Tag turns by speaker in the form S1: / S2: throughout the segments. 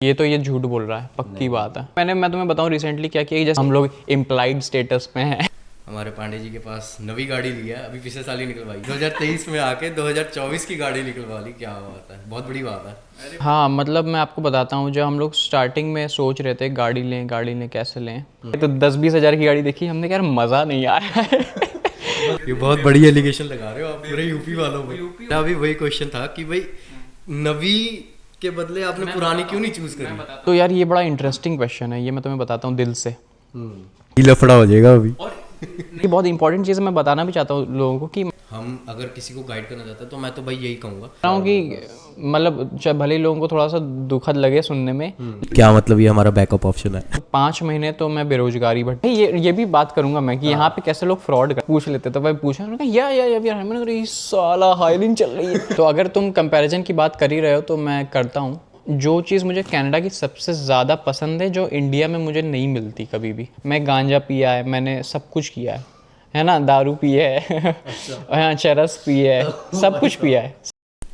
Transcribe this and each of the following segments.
S1: ये झूठ बोल रहा है, पक्की बात है। मैं तुम्हें बताऊं रिसेंटली क्या किया, जैसे हम लोग इम्प्लाइड स्टेटस में हैं।
S2: हमारे पांडे जी के पास नवी गाड़ी ली है, अभी पिछले साल ही निकलवाई, 2023 में आके 2024 की गाड़ी निकलवा ली। क्या बात है, बहुत बड़ी बात है।
S1: हाँ मतलब मैं आपको बताता हूँ, जब हम लोग स्टार्टिंग में सोच रहे थे गाड़ी लें कैसे लें, तो 10-20 हज़ार की गाड़ी देखी हमने, यार मज़ा नहीं आया है।
S2: ये बहुत बड़ी एलिगेशन लगा रहे हो आप पूरे यूपी वालों पे। अभी वही क्वेश्चन था कि भाई नवी के बदले आपने पुरानी क्यों नहीं चूज करी?
S1: तो यार ये बड़ा इंटरेस्टिंग क्वेश्चन है, ये मैं तुम्हें बताता हूँ दिल से।
S2: ये लफड़ा हो जाएगा अभी।
S1: ये बहुत इंपॉर्टेंट चीज़ मैं बताना भी चाहता हूँ लोगों को कि
S2: हम अगर किसी को गाइड करना चाहते हैं तो मैं तो भाई यही कहूँगा
S1: कि मतलब चाहे भले ही लोगों को थोड़ा सा दुखद लगे सुनने में,
S2: क्या मतलब ये हमारा बैकअप ऑप्शन है।
S1: 5 महीने तो मैं बेरोजगारी बट ये भी बात करूंगा मैं कि यहाँ पे कैसे लोग फ्रॉड कर पूछ लेते, तो भाई पूछा उन्होंने कहा यार मैंने कहा, ये साला हायरिंग चल रही है। तो अगर तुम कंपैरिजन की बात कर ही रहे हो तो मैं करता हूँ। जो चीज़ मुझे कनाडा की सबसे ज़्यादा पसंद है, जो इंडिया में मुझे नहीं मिलती कभी भी, मैं गांजा पिया है, मैंने सब कुछ किया है ना, दारू पिया है, हाँ चरस पिया है, सब कुछ पिया है।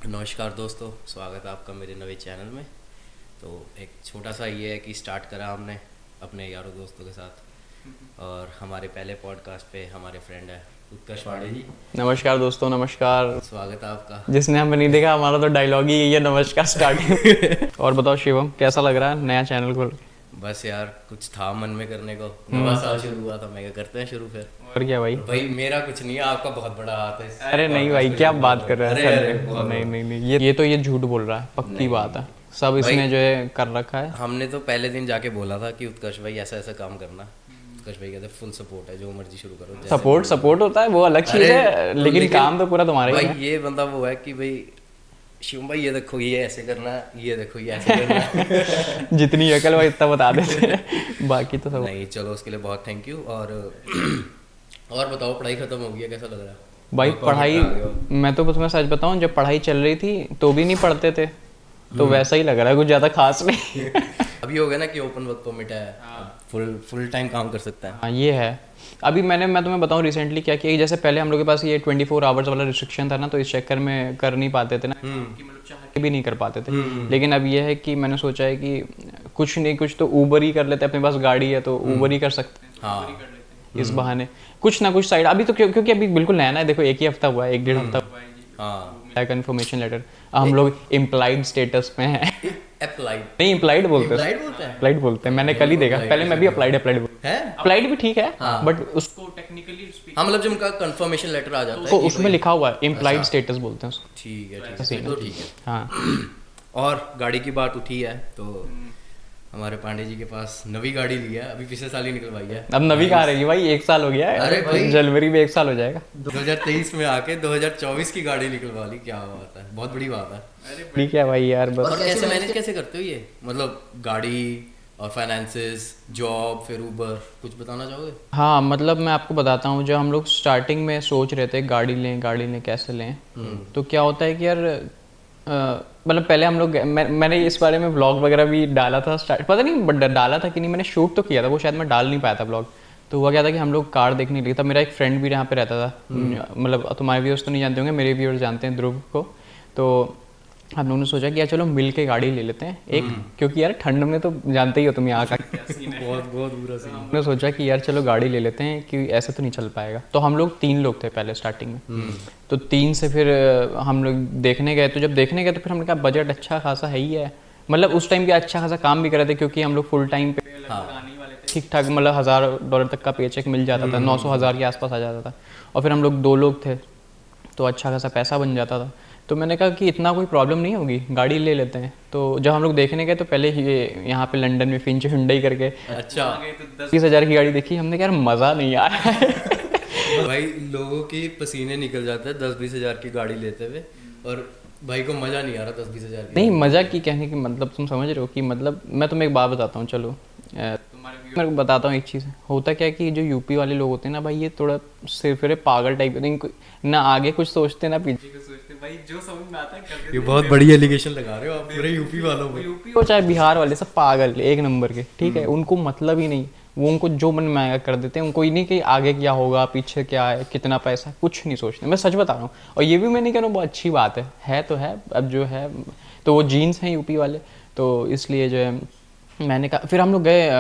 S2: नमस्कार दोस्तों, स्वागत है आपका मेरे नए चैनल में। तो एक छोटा सा ये है कि स्टार्ट करा हमने अपने यारों दोस्तों के साथ, और हमारे पहले पॉडकास्ट पे हमारे फ्रेंड है उत्कर्ष पांडे जी।
S1: नमस्कार दोस्तों, नमस्कार।
S2: स्वागत है आपका।
S1: जिसने हमें नहीं देखा, हमारा तो डायलॉग ही यही है, नमस्कार स्टार्टिंग। और बताओ शिवम, कैसा लग रहा है नया चैनल खोल?
S2: बस यार कुछ था मन में करने को, नया साल शुरू हुआ था, मैं क्या करते हैं शुरू फिर।
S1: और क्या भाई?
S2: भाई मेरा कुछ नहीं है, आपका बहुत बड़ा हाथ है।
S1: अरे नहीं भाई, क्या बात कर रहे हैं?
S2: अरे
S1: नहीं, ये झूठ बोल रहा है, पक्की बात है। सब इसने जो है कर रखा है।
S2: हमने तो पहले दिन जाके बोला था कि उत्कर्ष भाई ऐसा ऐसा काम करना। उत्कर्ष भाई कहते फुल सपोर्ट है, जो मर्जी शुरू करो।
S1: सपोर्ट होता है वो अलग चीज है, लेकिन काम तो पूरा तुम्हारा ही है।
S2: ये बंदा वो है कि भाई शिवम भाई ये देखो ये ऐसे करना है, ये देखो ये ऐसे करना है।
S1: जितनी अकल भाई इतना बता देते हैं, बाकी तो सब
S2: नहीं। चलो उसके लिए बहुत थैंक यू। और बताओ, पढ़ाई खत्म हो गई है, कैसा लग रहा है?
S1: भाई पढ़ाई, मैं तो तुम्हें सच बताऊं, जब पढ़ाई चल रही थी तो भी नहीं पढ़ते थे, तो वैसा ही लग रहा है, कुछ ज्यादा खास नहीं।
S2: अभी हो गया ना कि ओपन वर्क परमिट है, फुल टाइम काम कर सकता है।
S1: हाँ ये है। अभी मैं तुम्हें बताऊं रिसेंटली क्या किया, जैसे पहले हम लोग के पास ये 24 आवर्स वाला रिस्ट्रिक्शन था ना, तो इस चक्कर में कर नहीं पाते थे ना, कि मतलब चाह के भी नहीं कर पाते थे। लेकिन अब ये है कि मैंने सोचा है कि कुछ नहीं कुछ तो ऊबर ही कर लेते हैं, अपने पास गाड़ी है तो ऊबर ही कर सकते हैं।
S2: हाँ।
S1: इस बहाने कुछ ना कुछ साइड अभी तो क्योंकि अभी बिल्कुल नया है, देखो एक ही हफ्ता हुआ है, 1-1.5 हफ्ता हुआ है।
S2: हाँ,
S1: कंफर्मेशन लेटर, हम लोग इम्प्लाइड स्टेटस में हैं।
S2: अप्लाइड
S1: नहीं, इम्प्लाइड बोलते हैं, अप्लाइड बोलते हैं। मैंने कल ही देखा, पहले मैं भी अप्लाइड
S2: है।
S1: अप्लाइड भी ठीक है,
S2: हाँ।
S1: बट उसको टेक्निकली
S2: हाँ मतलब जब उनका कंफर्मेशन लेटर आ जाता है
S1: तो
S2: कि
S1: उसमें लिखा हुआ है इम्प्लाइड स्टेटस बोलते हैं उसको।
S2: ठीक है
S1: है।
S2: तो ठीक है।
S1: हाँ
S2: और गाड़ी की बात उठी है तो हमारे पांडे जी के पास नवी गाड़ी ली है, अभी पिछले साल ही निकलवाई है।
S1: अब नवी कहाँ रहेगी भाई, 1 साल हो गया है।
S2: अरे भाई,
S1: जनवरी में 1 साल हो जाएगा।
S2: 2023 में आके 2024 की गाड़ी निकलवा ली। क्या बात है, बहुत बड़ी बात है।
S1: ठीक है भाई यार, बस
S2: और कैसे मैनेज कैसे करते हो ये, मतलब गाड़ी और फाइनेंसेस, जॉब, फिर ऊबर, कुछ बताना चाहोगे?
S1: हाँ मतलब मैं आपको बताता हूँ, जब हम लोग स्टार्टिंग में सोच रहे थे गाड़ी लें कैसे लें, तो क्या होता है कि यार मतलब पहले हम लोग मैंने इस बारे में व्लॉग वगैरह भी डाला था, स्टार्ट पता नहीं बट डाला था कि नहीं, मैंने शूट तो किया था, वो शायद मैं डाल नहीं पाया था व्लॉग। तो हुआ क्या था कि हम लोग कार देखने लगे, तब मेरा एक फ्रेंड भी यहाँ पे रहता था, मतलब तुम्हारे व्यूअर्स तो नहीं जानते होंगे, मेरे व्यूअर्स जानते हैं, ध्रुव को। तो हम लोगों ने सोचा कि यार चलो मिल के गाड़ी ले लेते हैं एक, क्योंकि यार ठंड में तो जानते ही हो तुम यहाँ का
S2: बहुत बुरा सीन।
S1: हमने सोचा कि यार चलो गाड़ी ले लेते हैं, कि ऐसे तो नहीं चल पाएगा। तो हम लोग 3 लोग थे पहले स्टार्टिंग में, तो 3 से फिर हम लोग देखने गए। तो जब देखने गए तो फिर हमने कहा बजट अच्छा खासा है ही है, मतलब उस टाइम पे अच्छा खासा काम भी कर रहे थे, क्योंकि हम लोग फुल टाइम पे ठीक ठाक, मतलब $1000 तक का पेचेक मिल जाता था, 900,000 के आसपास आ जाता था। और फिर हम लोग 2 लोग थे तो अच्छा खासा पैसा बन जाता था। तो मैंने कहा कि इतना कोई प्रॉब्लम नहीं होगी, गाड़ी ले लेते हैं। तो जब हम लोग देखने गए तो पहले ये यहाँ पे लंदन में फिंच हुंडई करके
S2: अच्छा
S1: 20 हज़ार की गाड़ी देखी हमने, यार मज़ा नहीं आया है।
S2: भाई लोगों की पसीने निकल जाते हैं 10-20 हज़ार की गाड़ी लेते हुए, और भाई को मज़ा नहीं आ रहा 10-20 हज़ार की।
S1: नहीं, मज़ा की कहने की मतलब तुम समझ रहे हो कि मतलब मैं तुम्हें एक बात बताता हूँ, चलो मैं बताता हूँ एक चीज़। होता क्या है कि जो यूपी वाले लोग होते हैं ना भाई, ये थोड़ा सिर पागल टाइप के, ना आगे कुछ सोचते ना पीछे कुछ सोचते भाई, जो समझ में आता है कर देते।
S2: ये बहुत बड़ी एलिगेशन लगा रहे हो आप पूरे यूपी वालों पे।
S1: यूपी हो चाहे बिहार वाले, सब पागल एक नंबर के, ठीक है। उनको मतलब ही नहीं, वो उनको जो मन में आएगा कर देते हैं, उनको ही नहीं कि आगे क्या होगा, पीछे क्या है, कितना पैसा, कुछ नहीं सोचते। मैं सच बता रहा हूँ, और ये भी मैं नहीं कह रहा हूँ बहुत अच्छी बात है तो है। अब जो है तो वो जीन्स हैं यूपी वाले, तो इसलिए जो है मैंने कहा, फिर हम लोग गए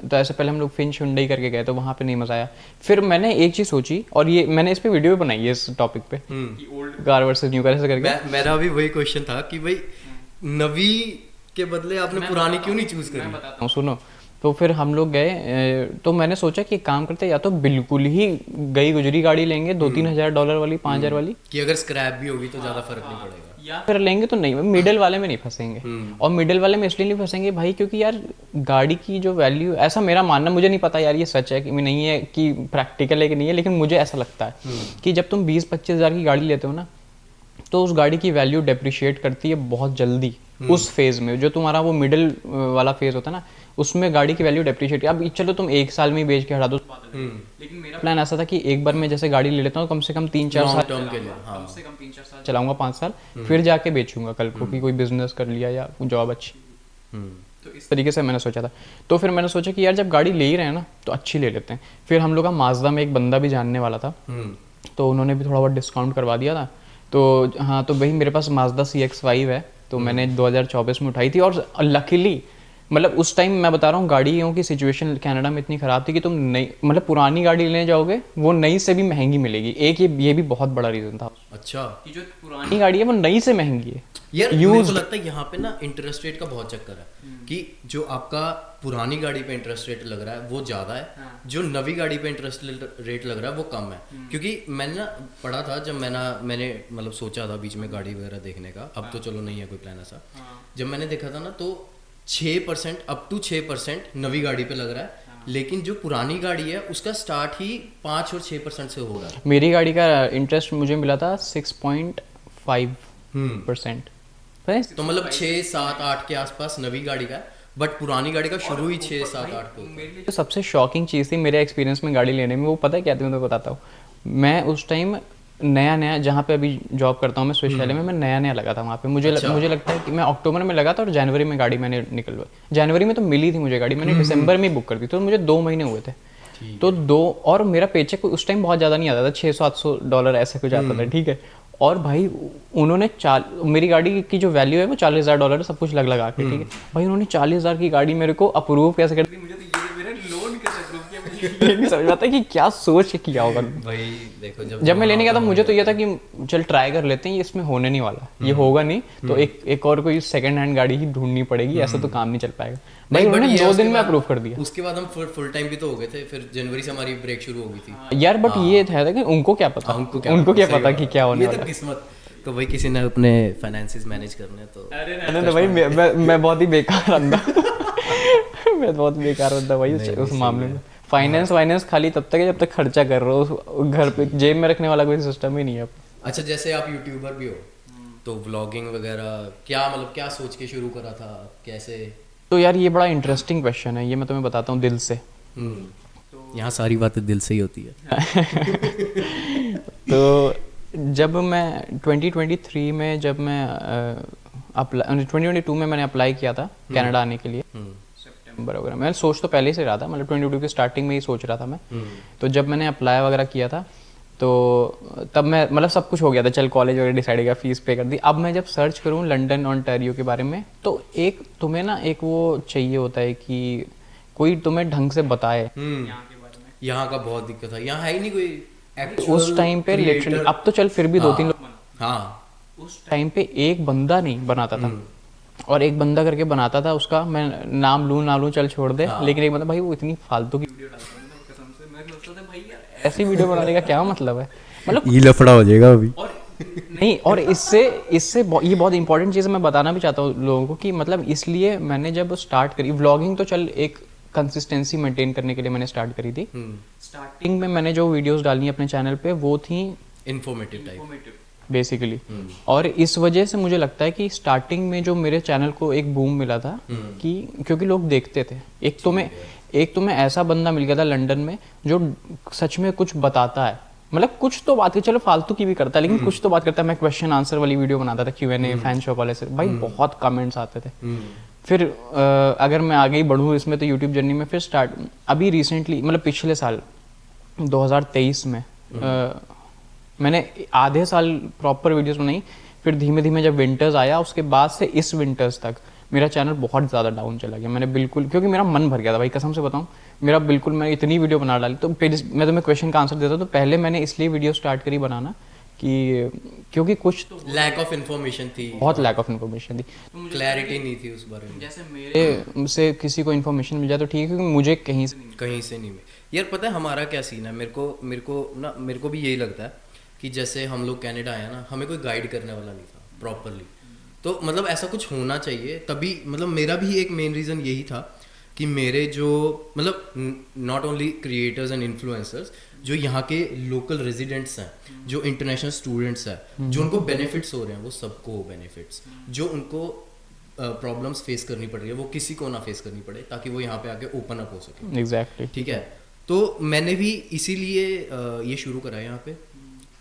S1: तो ऐसे पहले हम लोग फिंच हुंडई करके गए तो वहाँ पे नहीं मज़ा आया। फिर मैंने एक चीज़ सोची, और ये मैंने इस पे वीडियो भी बनाई है इस टॉपिक पे कि old car versus new car ऐसे करके।
S2: मेरा भी वही क्वेश्चन था कि भाई नवी के बदले आपने पुरानी क्यों नहीं चूज करी?
S1: बताता हूँ, सुनो। तो फिर हम लोग गए तो मैंने सोचा कि एक काम करते, या तो बिल्कुल ही गई गुजरी गाड़ी लेंगे 2-3 हज़ार डॉलर वाली, 5 हज़ार वाली,
S2: कि अगर स्क्रैप भी होगी तो ज़्यादा फर्क नहीं पड़ेगा,
S1: या फिर लेंगे तो नहीं, मिडिल वाले में नहीं फंसेंगे। और मिडिल वाले में इसलिए नहीं फंसेंगे भाई क्योंकि यार गाड़ी की जो वैल्यू, ऐसा मेरा मानना, मुझे नहीं पता यार ये सच है कि नहीं है, कि प्रैक्टिकल है कि नहीं है, लेकिन मुझे ऐसा लगता है कि जब तुम 20-25 हज़ार की गाड़ी लेते हो ना, तो उस गाड़ी की वैल्यू डेप्रिशिएट करती है बहुत जल्दी उस फेज में। जो तुम्हारा वो मिडिल वाला फेज होता है ना, उसमें गाड़ी की वैल्यू डेप्रिशिएट, अब चलो तुम 1 साल में ही बेच के हटा दो, लेकिन मेरा प्लान ऐसा था कि एक बार मैं जैसे गाड़ी ले लेता हूँ, कम से कम 3-4 साल
S2: टर्म के लिए, हाँ।
S1: कम से कम 3-4 साल चलाऊंगा, 5 साल, फिर जाके बेचूंगा कल को, कि कोई बिजनेस कर लिया या जॉब अच्छी। तो इस तरीके से मैंने सोचा था। तो फिर मैंने सोचा कि यार जब गाड़ी ले ही रहे हैं ना तो अच्छी ले लेते हैं। फिर हम लोग का माजदा में एक बंदा भी जानने वाला था, तो उन्होंने भी थोड़ा बहुत डिस्काउंट करवा दिया था। तो हाँ, तो भाई मेरे पास माजदा CX-5 है, तो मैंने 2024 में उठाई थी। और लकीली मतलब उस टाइम मैं बता रहा हूँ, गाड़ियों की सिचुएशन कनाडा में इतनी ख़राब थी कि तुम नई, मतलब पुरानी गाड़ी लेने जाओगे वो नई से भी महंगी मिलेगी। एक ये भी बहुत बड़ा रीज़न था।
S2: अच्छा,
S1: कि जो पुरानी गाड़ी है वो नई से महंगी है
S2: यार। मेरे को लगता है यहाँ पे ना इंटरेस्ट रेट का बहुत चक्कर है कि जो आपका पुरानी गाड़ी पे इंटरेस्ट रेट लग रहा है वो ज़्यादा है, जो नवी गाड़ी पे इंटरेस्ट रेट लग रहा है वो कम है। क्योंकि मैंने ना पढ़ा था, जब मैंने मतलब सोचा था बीच में गाड़ी वगैरह देखने का, अब तो चलो नहीं है कोई प्लान ऐसा, जब मैंने देखा था ना तो 6% अप टू 6% नवी गाड़ी पे लग रहा है, लेकिन जो पुरानी गाड़ी है उसका स्टार्ट ही 5 और 6% से हो रहा है।
S1: मेरी गाड़ी का इंटरेस्ट मुझे मिला था 6.5%।
S2: तो मतलब 6, 7, 8 के आसपास नवी गाड़ी का, बट पुरानी गाड़ी का शुरू ही 6, 7, 8 पे होता है।
S1: जो सबसे शॉकिंग चीज़ थी मेरे एक्सपीरियंस में गाड़ी लेने में, वो पता है क्या थी, मैं तो बताता हूँ। मैं उस टाइम नया जहाँ पे अभी जॉब करता हूँ मैं, स्विच वैली में, मैं नया लगा था वहाँ पे। मुझे लगता है कि मैं अक्टूबर में लगा था और जनवरी में गाड़ी मैंने निकलवाई। जनवरी में तो मिली थी मुझे गाड़ी, मैंने दिसंबर में ही बुक कर दी, तो मुझे 2 महीने हुए थे। तो और मेरा पेचेक उस टाइम बहुत ज़्यादा नहीं आता था, $600-700 ऐसे कुछ आता था, ठीक है। और भाई उन्होंने मेरी गाड़ी की जो वैल्यू है वो $40,000 है, सब कुछ लगा के, ठीक है भाई। उन्होंने 40,000 की गाड़ी मेरे को अप्रूव कैसे कर दी, मुझे तो ये मेरा लोन कैसे अप्रूव किया, मुझे ये नहीं समझ आता कि क्या सोच के किया होगा
S2: भाई। देखो
S1: जब मैं लेने गया था मुझे तो ये था कि चल ट्राई कर लेते हैं, ये इसमें होने नहीं वाला, ये होगा नहीं तो एक और कोई सेकंड हैंड गाड़ी ही ढूंढनी पड़ेगी, ऐसा तो काम नहीं चल पाएगा भाई। उन्होंने 2 दिन में अप्रूव कर दिया।
S2: उसके बाद हम फुल टाइम भी तो हो गए थे, फिर जनवरी से हमारी ब्रेक शुरू हो गई थी
S1: यार। बट ये था कि उनको क्या पता, उनको क्या पता कि क्या होने वाला है।
S2: किस्मत तो भाई किसी ने अपने फाइनेंसेस मैनेज करने, तो
S1: अरे भाई मैं बहुत ही बेकार बंदा मैं बहुत बेकार बंदा भाई उस मामले में। फाइनेंस खाली तब तक है जब तक खर्चा कर रहे हो, घर पे जेब में रखने वाला कोई सिस्टम ही नहीं है।
S2: अच्छा, जैसे आप यूट्यूबर भी हो, तो व्लॉगिंग वगैरह क्या सोच के शुरू करा था, कैसे?
S1: तो यार ये बड़ा इंटरेस्टिंग क्वेश्चन है, ये मैं तुम्हें बताता हूँ दिल से।
S2: यहाँ सारी बातें दिल से ही होती है।
S1: तो जब मैं 2023 में, जब मैं 2022 में मैंने अप्लाई किया था कनाडा आने के लिए, सितंबर वगैरह, मैं सोच तो पहले से रहा था, मतलब 2022 की स्टार्टिंग में ही सोच रहा था मैं। तो जब मैंने अप्लाई वगैरह किया था तो तब मैं मतलब सब कुछ हो गया था, चल कॉलेज वगैरह डिसाइड किया, फीस पे कर दी। अब मैं जब सर्च करूँ लंदन ओंटारियो के बारे में, तो एक तुम्हें ना एक वो चाहिए होता है कि कोई तुम्हें ढंग से बताए यहाँ के बारे में।
S2: यहाँ का बहुत दिक्कत है, यहाँ है ही नहीं कोई
S1: उस टाइम पे लिटरली, अब तो चल फिर भी 2-3 लोग,
S2: हाँ,
S1: उस टाइम पे एक बंदा नहीं बनाता था, और एक बंदा करके बनाता था, उसका मैं नाम लूँ ना लूँ चल छोड़ दे, लेकिन एक बंदा भाई वो इतनी फालतू की वीडियो डालता था कसम से, मैं सोचता था भाई यार ऐसी वीडियो बनाने का क्या मतलब है, मतलब
S2: ये लफड़ा हो जाएगा अभी।
S1: और नहीं, और इससे ये बहुत इंपॉर्टेंट चीज़ मैं बताना भी चाहता हूँ लोगों को कि मतलब इसलिए मैंने जब स्टार्ट करी व्लॉगिंग, तो चल एक कंसिस्टेंसी मेंटेन करने के लिए मैंने स्टार्ट करी थी। स्टार्टिंग में मैंने जो वीडियोस डाली अपने चैनल पे वो थी
S2: इन्फॉर्मेटिव टाइप
S1: बेसिकली, और इस वजह से मुझे लगता है कि स्टार्टिंग में जो मेरे चैनल को एक बूम मिला था कि क्योंकि लोग देखते थे। एक तो मैं ऐसा बंदा मिल गया था लंदन में जो सच में कुछ बताता है, मतलब कुछ तो बात, चलो फालतू की भी करता है लेकिन कुछ तो बात करता है। मैं क्वेश्चन आंसर वाली वीडियो बनाता था, Q&A फैन शॉप वाले से, भाई बहुत कमेंट्स आते थे। फिर अगर मैं आगे ही बढ़ूँ इसमें तो यूट्यूब जर्नी में, फिर अभी रिसेंटली मतलब पिछले साल 2023 में मैंने आधे साल प्रॉपर वीडियोस बनाई, फिर धीमे धीमे जब विंटर्स आया उसके बाद से इस विंटर्स तक मेरा चैनल बहुत ज़्यादा डाउन चला गया। मैंने बिल्कुल, क्योंकि मेरा मन भर गया था भाई, कसम से बताऊँ, मेरा बिल्कुल, मैं इतनी वीडियो बना डाली। तो फिर मैं तुम्हें क्वेश्चन का आंसर देता हूँ। तो पहले मैंने इसलिए वीडियो स्टार्ट करी बनाना कि क्योंकि कुछ तो
S2: लैक ऑफ इन्फॉर्मेशन थी,
S1: बहुत लैक ऑफ इन्फॉर्मेशन थी।
S2: क्लैरिटी नहीं थी उस बारे में।
S1: जैसे मेरे से किसी को इन्फॉर्मेशन मिल जाए तो ठीक है, क्योंकि मुझे कहीं से
S2: कहीं से नहीं मिली। यार पता है हमारा क्या सीन है, मेरे को भी यही लगता है कि जैसे हम लोग कनाडा आए ना, हमें कोई गाइड करने वाला नहीं था प्रॉपरली। तो मतलब ऐसा कुछ होना चाहिए तभी, मतलब मेरा भी एक मेन रीज़न यही था कि मेरे जो मतलब not only creators and influencers, जो यहाँ के लोकल रेजिडेंट्स हैं, जो इंटरनेशनल स्टूडेंट्स हैं, जो उनको बेनिफिट्स हो रहे हैं, वो सबको बेनिफिट्स, जो उनको प्रॉब्लम्स फेस करनी पड़ रही है वो किसी को ना फेस करनी पड़े, ताकि वो यहाँ पे आके ओपन अप हो सके।
S1: एग्जैक्टली।
S2: ठीक है, तो मैंने भी इसीलिए ये शुरू करा है यहाँ पे।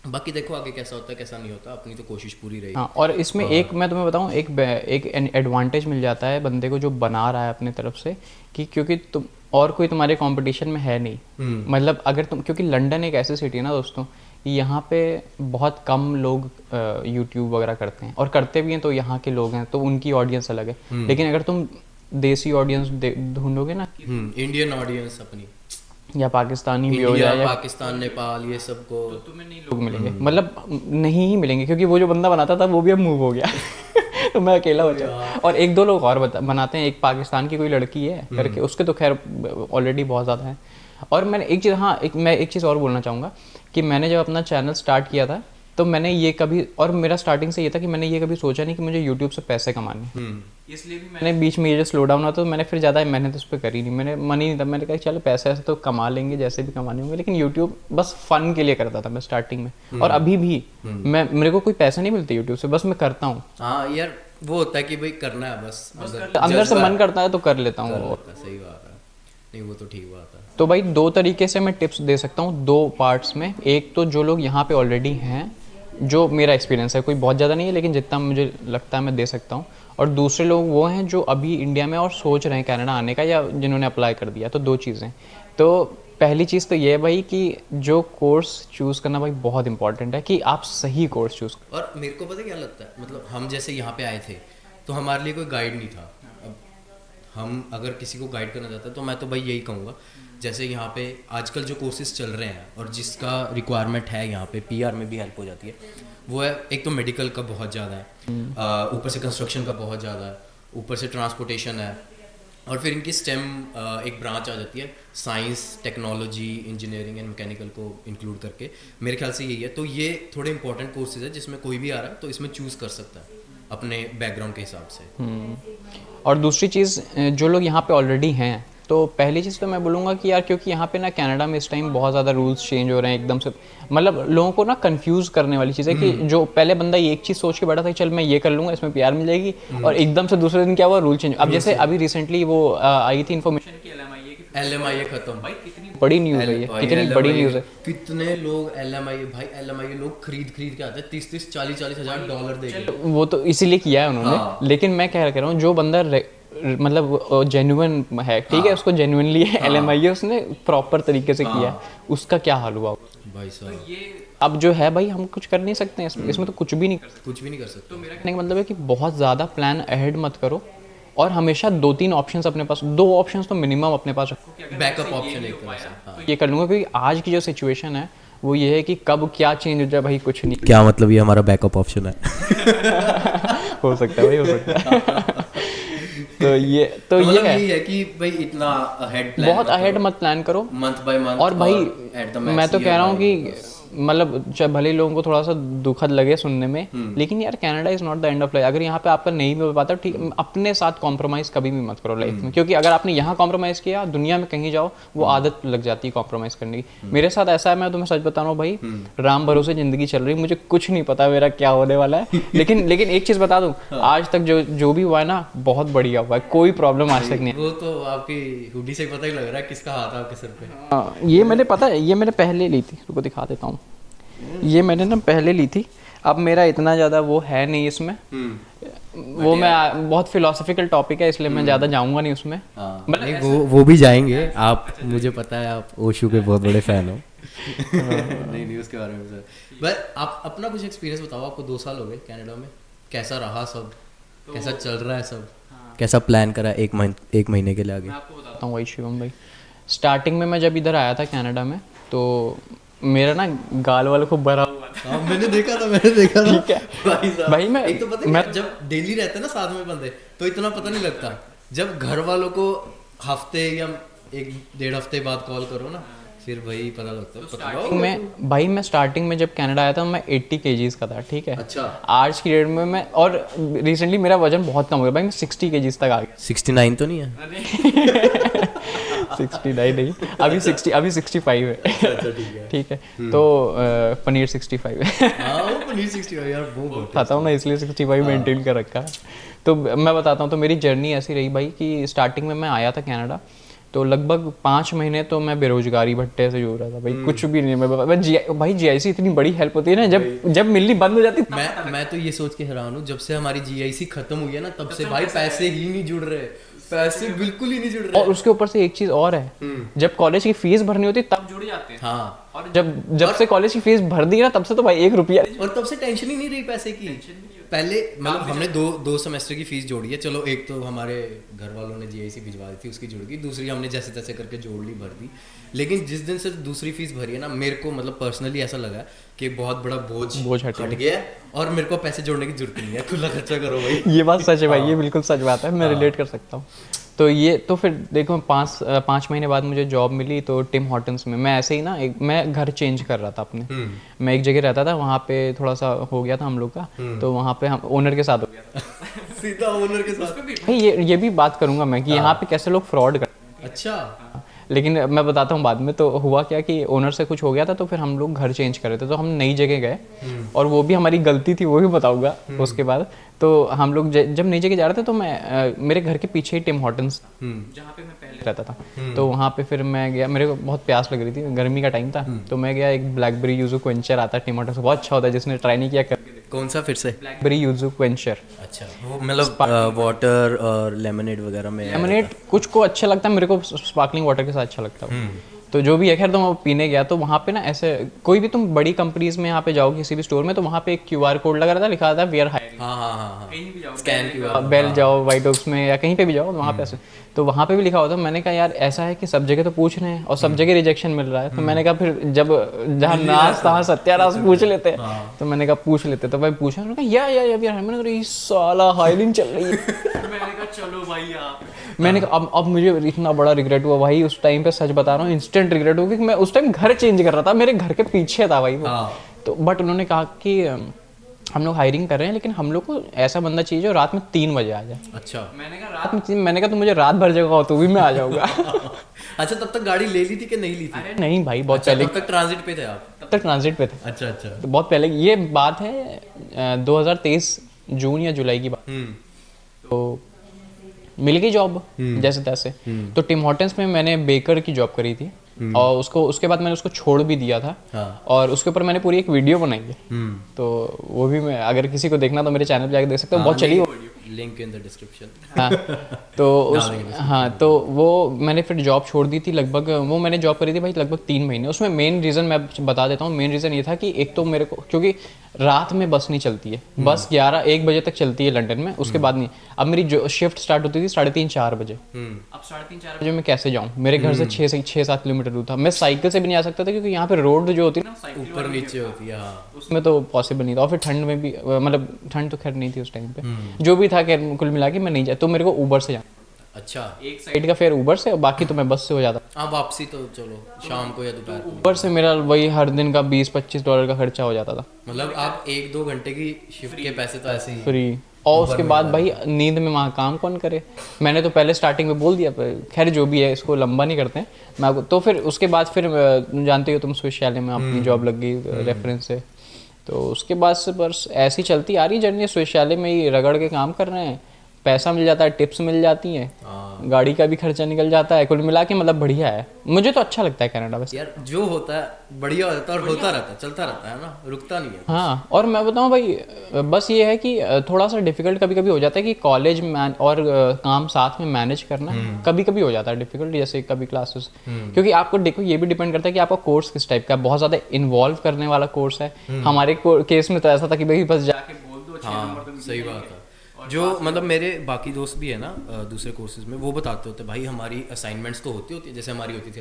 S2: बाकी देखो आगे कैसा होता है कैसा नहीं होता, अपनी तो कोशिश पूरी रही।
S1: हाँ, और इसमें एक मैं तुम्हें बताऊँ, एक एडवांटेज मिल जाता है बंदे को जो बना रहा है अपने तरफ से, कि क्योंकि तुम और कोई तुम्हारे कंपटीशन में है नहीं। मतलब अगर तुम, क्योंकि लंदन एक ऐसी सिटी है ना दोस्तों, यहाँ पे बहुत कम लोग यूट्यूब वगैरह करते हैं, और करते भी हैं तो यहाँ के लोग हैं, तो उनकी ऑडियंस अलग है। लेकिन अगर तुम देसी ऑडियंस ढूंढोगे ना,
S2: इंडियन ऑडियंस अपनी,
S1: या पाकिस्तानी भी हो
S2: इंडिया,
S1: जाए, या
S2: पाकिस्तान, नेपाल, ये सबको
S1: तो तुम्हें नहीं लोग मिलेंगे, मतलब नहीं ही मिलेंगे, क्योंकि वो जो बंदा बनाता था वो भी अब मूव हो गया। तो मैं अकेला बचा, और एक दो लोग और बनाते हैं। एक पाकिस्तान की कोई लड़की है करके, उसके तो खैर ऑलरेडी बहुत ज़्यादा है। और मैंने एक चीज़, हाँ, मैं एक चीज़ और बोलना चाहूँगा कि मैंने जब अपना चैनल स्टार्ट किया था, तो मैंने ये कभी, और मेरा स्टार्टिंग से ये था कि मैंने ये कभी सोचा नहीं कि मुझे यूट्यूब से पैसे कमाने, इसलिए भी मैंने बीच में ये जो स्लो डाउन हुआ, तो मैंने फिर ज़्यादा मेहनत उस पर करी नहीं, मैंने मन ही नहीं था। मैंने कहा चलो पैसे ऐसे तो कमा लेंगे जैसे भी कमाने होंगे, लेकिन यूट्यूब बस फन के लिए करता था मैं स्टार्टिंग में। और अभी भी मेरे को कोई पैसे नहीं मिलते यूट्यूब से, बस मैं करता हूँ।
S2: हाँ यार, वो होता है कि भाई करना है बस
S1: अंदर से मन करता है तो कर लेता हूँ।
S2: सही बात है, नहीं वो तो ठीक बात है।
S1: तो भाई दो तरीके से मैं टिप्स दे सकता हूँ, दो पार्ट्स में। एक तो जो लोग यहाँ पे ऑलरेडी हैं, जो मेरा एक्सपीरियंस है, कोई बहुत ज़्यादा नहीं है लेकिन जितना मुझे लगता है मैं दे सकता हूँ। और दूसरे लोग वो हैं जो अभी इंडिया में और सोच रहे हैं कनाडा आने का, या जिन्होंने अप्लाई कर दिया। तो दो चीज़ें, तो पहली चीज़ तो ये है भाई कि जो कोर्स चूज़ करना भाई बहुत इंपॉर्टेंट है, कि आप सही कोर्स चूज़ करो।
S2: और मेरे को पता क्या लगता है, मतलब हम जैसे यहाँ पे आए थे तो हमारे लिए कोई गाइड नहीं था। अब हम अगर किसी को गाइड करना चाहते हैं तो मैं तो भाई यही कहूँगा, जैसे यहाँ पे आजकल जो कोर्सेज चल रहे हैं और जिसका रिक्वायरमेंट है यहाँ पे, पीआर में भी हेल्प हो जाती है, वो है एक तो मेडिकल का बहुत ज़्यादा है, ऊपर से कंस्ट्रक्शन का बहुत ज़्यादा है, ऊपर से ट्रांसपोर्टेशन है, और फिर इनकी स्टेम एक ब्रांच आ जाती है, science, technology, engineering and mechanical को इंक्लूड करके। मेरे ख्याल से यही है। तो ये थोड़े इंपॉर्टेंट कोर्सेज है जिसमें कोई भी आ रहा है तो इसमें चूज़ कर सकता है अपने बैकग्राउंड के हिसाब से।
S1: और दूसरी चीज़, जो लोग यहाँ पे ऑलरेडी हैं, तो पहली चीज़ तो मैं बोलूँगा कि यार, क्योंकि यहाँ पे ना कनाडा में इस टाइम बहुत ज़्यादा रूल्स चेंज हो रहे हैं एकदम से, मतलब लोगों को ना कंफ्यूज करने वाली चीज़ है कि जो पहले बंदा ये एक चीज़ सोच के बैठा था कि चल मैं ये कर लूँगा, इसमें प्यार मिल जाएगी, और एकदम से दूसरे दिन क्या हुआ, रूल चेंज। अब जैसे अभी रिसेंटली वो आई थी इन्फॉर्मेशन की
S2: LMIA खत्म, भाई
S1: कितनी बड़ी न्यूज़ है ये, कितनी बड़ी न्यूज़ है।
S2: कितने लोग LMIA लोग खरीद के आते हैं, 30 40 हज़ार डॉलर दे के।
S1: वो तो इसीलिए किया है उन्होंने।
S2: हाँ।
S1: लेकिन मैं कह रहा हूँ जो बंदा मतलब जेन्युइन है, ठीक है, उसको जेन्युइनली LMIA उसने प्रॉपर तरीके से किया है, उसका क्या हाल हुआ
S2: भाई साहब।
S1: अब जो है भाई, हम कुछ कर नहीं सकते हैं इसमें तो कुछ भी नहीं कर सकते।
S2: कुछ भी नहीं कर सकते।
S1: तो मेरा कहने का मतलब है कि बहुत ज़्यादा प्लान अहेड मत करो, और हमेशा 2-3 ऑप्शंस अपने पास, 2 ऑप्शंस तो मिनिमम अपने पास रखो,
S2: बैकअप ऑप्शन एक तरह से। हाँ।
S1: ये कर लूँगा, क्योंकि आज की जो सिचुएशन है वो ये है कि कब क्या चेंज हो जाए भाई, कुछ नहीं।
S2: क्या मतलब ये हमारा बैकअप ऑप्शन है?
S1: हो सकता है भाई, हो सकता है। तो ये
S2: मतलब
S1: है,
S2: ये है कि भाई इतना अहेड प्लान,
S1: बहुत अहेड मत प्लान करो,
S2: मंथ बाय मंथ।
S1: और भाई मैं तो कह रहा हूँ कि मतलब चाहे भले लोगों को थोड़ा सा दुखद लगे सुनने में, लेकिन यार Canada is not the end of life. अगर यहाँ पे आपका नहीं भी हो पाता, ठीक, अपने साथ कॉम्प्रोमाइज़ कभी भी मत करो लाइफ में, क्योंकि अगर आपने यहाँ कॉम्प्रोमाइज़ किया, दुनिया में कहीं जाओ वो आदत लग जाती है कॉम्प्रोमाइज़ करने की। मेरे साथ ऐसा है, मैं तुम्हें सच बता रहा हूँ भाई, राम भरोसे ज़िंदगी चल रही, मुझे कुछ नहीं पता मेरा क्या होने वाला है। लेकिन एक चीज़ बता दूँ, आज तक जो भी हुआ है ना, बहुत बढ़िया हुआ है, कोई प्रॉब्लम आज तक नहीं।
S2: वो तो आपकी हुडी से पता ही लग रहा है किसका हाथ है आपके सर पे।
S1: हाँ, ये मैंने पता है, ये मैंने पहले ली थी, तुमको दिखा देता हूँ। ये मैंने ना पहले ली थी, अब मेरा इतना ज़्यादा वो है नहीं इसमें। वो मैं बहुत फिलोसफिकल टॉपिक है, इसलिए मैं ज़्यादा जाऊँगा नहीं उसमें।
S2: नहीं, वो भी जाएंगे आप, मुझे पता है आप ओशो के बहुत बड़े फैन हो। नहीं उसके बारे में सर, बस आप अपना कुछ एक्सपीरियंस बताओ। आपको 2 साल हो गए कनाडा में, कैसा रहा सब, कैसा चल रहा है सब? कैसा प्लान करा एक महीने के लिए आगे?
S1: मैं आपको बताता हूँ भाई शिवम भाई, स्टार्टिंग में मैं जब इधर आया था कनाडा में तो मेरा ना गाल वाल खूब भरा हुआ था।
S2: हाँ, मैंने देखा था ठीक है भाई साहब।
S1: भाई मैं
S2: एक तो पता है जब डेली रहते हैं ना साथ में बंदे तो इतना पता नहीं लगता, जब घर वालों को हफ्ते या 1-1.5 हफ्ते बाद कॉल करो ना फिर वही पता लगता है।
S1: मैं स्टार्टिंग में जब कनाडा आया था मैं 80 kgs का था, ठीक है।
S2: अच्छा।
S1: आज की डेट में मैं, और रिसेंटली मेरा वजन बहुत कम हो गया भाई, मैं 60 kgs तक आ गया।
S2: 69 तो नहीं है?
S1: 69 नहीं, अभी 65 है।
S2: अच्छा
S1: ठीक है। तो पनीर 65 है।
S2: हाँ वो पनीर 65 यार वो
S1: खाता हूँ ना इसलिए 65 मेंटेन कर रखा है। तो मैं बताता हूँ, तो मेरी जर्नी ऐसी रही भाई कि स्टार्टिंग में मैं आया था कनाडा तो लगभग 5 महीने तो मैं बेरोजगारी भट्टे से जूझ रहा था भाई, कुछ भी नहीं। भाई जीआईसी इतनी बड़ी हेल्प होती है ना, जब मिलनी बंद हो जाती।
S2: मैं तो ये सोच के हैरान हूँ, जब से हमारी जीआईसी खत्म हुई है ना तब से भाई पैसे ही नहीं जुड़ रहे, पैसे बिल्कुल ही नहीं जुड़ रहे।
S1: और उसके ऊपर से एक चीज और है, जब कॉलेज की फीस भरनी होती तब जुड़ जाते हैं।
S2: हाँ,
S1: और जब से कॉलेज की फीस भर दी ना तब से तो भाई 1 रुपया,
S2: और तब से टेंशन ही नहीं रही पैसे की। पहले मतलब हमने दो सेमेस्टर की फीस जोड़ी है, चलो एक तो हमारे घर वालों ने जीआईसी भिजवा दी थी उसकी जुड़ गई, दूसरी हमने जैसे तैसे करके जोड़ ली, भर दी। लेकिन जिस दिन से दूसरी फीस भरी है ना मेरे को मतलब पर्सनली ऐसा लगा कि बहुत बड़ा बोझ हट गया है और मेरे को पैसे जोड़ने की जरूरत नहीं है, खुला खर्चा करो भाई।
S1: ये बात सच है भाई, ये बिल्कुल सच बात है, मैं रिलेट कर सकता हूँ। तो ये तो फिर देखो 5 महीने बाद मुझे जॉब मिली तो टिम हॉर्टन्स में। मैं ऐसे ही ना मैं घर चेंज कर रहा था अपने, मैं एक जगह रहता था वहाँ पे थोड़ा सा हो गया था हम लोग का, तो वहाँ पे हम ओनर के साथ हो गया था।
S2: सीधा ओनर के साथ
S1: भाई ये भी बात करूंगा मैं कि यहाँ पे कैसे लोग फ्रॉड करते हैं।
S2: अच्छा।
S1: लेकिन मैं बताता हूँ बाद में। तो हुआ क्या कि ओनर से कुछ हो गया था तो फिर हम लोग घर चेंज कर रहे थे, तो हम नई जगह गए और वो भी हमारी गलती थी, वो भी बताऊंगा उसके बाद। तो हम लोग जब नई जगह जा रहे थे तो मैं मेरे घर के पीछे ही टिम हॉर्टन्स जहाँ पे मैं पहले रहता था, तो वहाँ पे फिर मैं गया, मेरे को बहुत प्यास लग रही थी, गर्मी का टाइम था, तो मैं गया। एक ब्लैकबेरी यूजू क्वेंचर आता है टिम हॉर्टन्स, बहुत अच्छा होता है, जिसने ट्राई नहीं किया कर।
S2: कौन सा फिर से?
S1: Blackberry yuzu Quencher.
S2: अच्छा, वो मतलब वाटर और लेमनेड वगैरह में?
S1: लेमनेड कुछ को अच्छा लगता है, मेरे को स्पार्कलिंग वाटर के साथ अच्छा लगता है। तो जो भी है खैर, तो मैं पीने गया तो वहाँ पे ना ऐसे कोई भी तुम बड़ी कंपनीज में यहाँ पे जाओ किसी भी स्टोर में तो वहाँ पे एक QR कोड लगा रहता है, लिखा रहता है वी आर हायरिंग।
S2: हाँ
S1: कहीं भी जाओ,
S2: स्कैन QR,
S1: बेल जाओ, व्हाइट ओक्स में या कहीं पे भी जाओ वहाँ पे ऐसे, तो वहाँ पे भी लिखा होता है। मैंने कहा यार ऐसा है कि सब जगह तो पूछ रहे हैं और सब जगह रिजेक्शन मिल रहा है, तो मैंने कहा फिर जब जहाँ नाश तहाँ सत्यानाश पूछ लेते हैं, तो मैंने कहा पूछ लेते। तो भाई पूछा, मैंने कहा यार मैंने कहा साला हायरिंग चल रही है। मैंने कहा चलो भाई आप, मैंने कहा अब मुझे इतना बड़ा रिग्रेट हुआ भाई उस टाइम पे, सच बता रहा हूँ इंस्टेंट रिग्रेट हुआ, क्योंकि मैं उस टाइम घर चेंज कर रहा था, मेरे घर के पीछे था भाई वो। तो बट उन्होंने कहा कि हम लोग हायरिंग कर रहे हैं लेकिन हम लोग को ऐसा बंदा चाहिए जो रात में 3 बजे आ जाए।
S2: अच्छा।
S1: मैंने कहा रात में मैंने कहा तो मुझे रात भर जगह हो तो भी मैं आ जाऊंगा।
S2: अच्छा, तब तक गाड़ी ले ली थी कि नहीं ली थी?
S1: अरे नहीं भाई, बहुत
S2: अच्छा,
S1: पहले।
S2: तब तक ट्रांजिट पे थे आप?
S1: तब तक ट्रांजिट पे थे।
S2: अच्छा अच्छा।
S1: तो बहुत पहले, ये बात है 2023 जून या जुलाई की बात। तो मिल गई जॉब जैसे तैसे। तो टिम हॉर्टन्स में मैंने बेकर की जॉब करी थी और उसके बाद मैंने उसको छोड़ भी दिया था।
S2: हाँ।
S1: और उसके ऊपर मैंने पूरी एक वीडियो बनाई है, तो वो भी मैं, अगर किसी को देखना तो मेरे चैनल पे जाकर देख सकते हो, बहुत चली वो video,
S2: link in the description.
S1: हाँ तो वो मैंने फिर जॉब छोड़ दी थी लगभग, वो मैंने जॉब करी थी भाई लगभग 3 महीने। उसमें मेन रीज़न मैं बता देता हूँ, मेन रीज़न ये था कि एक तो मेरे को, क्योंकि रात में बस नहीं चलती है, बस 11-1 बजे तक चलती है लंदन में, उसके बाद नहीं। अब मेरी जो शिफ्ट स्टार्ट होती थी 3:30-4 बजे, अब 3:30-4 बजे मैं कैसे जाऊँ? मेरे घर से 6-7 किलोमीटर दूर था, मैं साइकिल से भी नहीं आ सकता था क्योंकि यहाँ पे रोड जो होती है ना
S2: ऊपर नीचे होती है,
S1: उसमें तो पॉसिबल नहीं था। और फिर ठंड में भी, मतलब ठंड तो खैर नहीं थी उस टाइम पे, जो भी था खैर कुल मिला के मैं नहीं जाता, तो मेरे को ऊबर से जाना।
S2: अच्छा,
S1: एक साइड का फेयर ऊबर से, बाकी तो मैं बस से हो जाता।
S2: हाँ, वापसी तो चलो शाम को या दोपहर को।
S1: ऊबर से मेरा वही हर दिन का $20-25 का खर्चा हो जाता था।
S2: मतलब आप 1-2 घंटे की शिफ्ट के पैसे तो ऐसे ही
S1: फ्री। और उसके बाद भाई नींद में वहाँ काम कौन करे? मैंने तो पहले स्टार्टिंग में बोल दिया, खैर जो भी है इसको लंबा नहीं करते हैं मैं आपको। तो फिर उसके बाद फिर जानते हो तुम स्विशैले में अपनी जॉब लग गई रेफरेंस से, तो उसके बाद से बस ऐसी चलती आ रही जर्नी। स्विशैले में ही रगड़ के काम कर रहे हैं, पैसा मिल जाता है, टिप्स मिल जाती हैं, गाड़ी का भी खर्चा निकल जाता है, कुल मिला के मतलब बढ़िया है। मुझे तो अच्छा लगता है कनाडा बस।
S2: यार जो होता है बढ़िया होता है और होता रहता है, चलता रहता है ना, रुकता नहीं है।
S1: हाँ, और मैं बताऊँ भाई बस ये है कि थोड़ा सा डिफिकल्ट कभी कभी हो जाता है कि कॉलेज और काम साथ में मैनेज करना कभी कभी हो जाता है डिफिकल्ट, जैसे कभी क्लासेस, क्योंकि आपको देखो ये भी डिपेंड करता है कि आपका कोर्स किस टाइप का है। बहुत ज़्यादा इन्वॉल्व करने वाला कोर्स है। हमारे केस में तो ऐसा था कि भाई बस जाके बोल दो, 6 नंबर तो
S2: सही बात है। जो मतलब मेरे बाकी दोस्त भी है ना दूसरे कोर्सेज में, वो बताते होते हैं भाई हमारी असाइनमेंट्स तो होती है, जैसे हमारी होती थी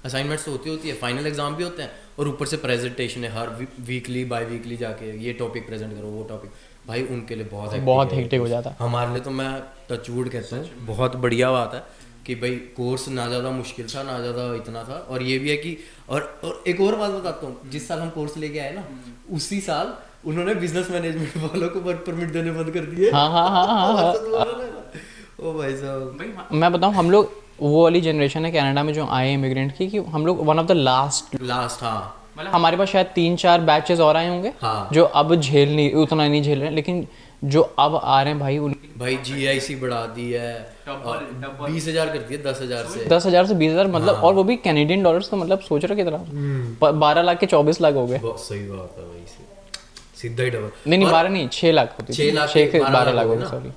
S2: असाइनमेंट्स तो होती है, फाइनल एग्जाम भी होते हैं, और ऊपर से प्रेजेंटेशन है हर वीकली बाय वीकली जाके ये टॉपिक प्रेजेंट करो, वो टॉपिक, भाई उनके लिए बहुत
S1: हेक्टिक हो जाता है।
S2: हमारे लिए तो मैं टचवुड कहता हूँ बहुत बढ़िया बात है कि भाई कोर्स ना ज़्यादा मुश्किल था ना ज़्यादा इतना था, और ये भी है कि और एक और बात बताता हूँ, जिस साल हम कोर्स लेके आए ना उसी साल उन्होंने बिजनेस मैनेजमेंट वालों को वर्क परमिट देने बंद कर दिए।
S1: हाँ।
S2: ओ भाई साहब,
S1: मैं बताऊँ, हम लोग वो वाली जनरेशन है कनाडा में जो आए इमिग्रेंट की, कि हम लोग वन ऑफ द लास्ट
S2: हाँ,
S1: मतलब हमारे पास शायद 3-4 बैचेस और आए होंगे
S2: हाँ।
S1: जो अब उतना नहीं झेल रहे हैं, लेकिन जो अब आ रहे हैं भाई
S2: भाई GIC बढ़ा दी है, 20,000 कर दिया 10,000 से
S1: 10,000 से 20,000 मतलब, और वो भी कैनेडियन डॉलर्स, तो मतलब सोच रहे हो कितना, 12 लाख के 24 लाख हो गए।
S2: बहुत सही बात है भाई, सीधा ही डबल।
S1: नहीं 12 नहीं 6 लाख होती
S2: 6 लाख
S1: 6 से 12 लाख हो गए, सॉरी।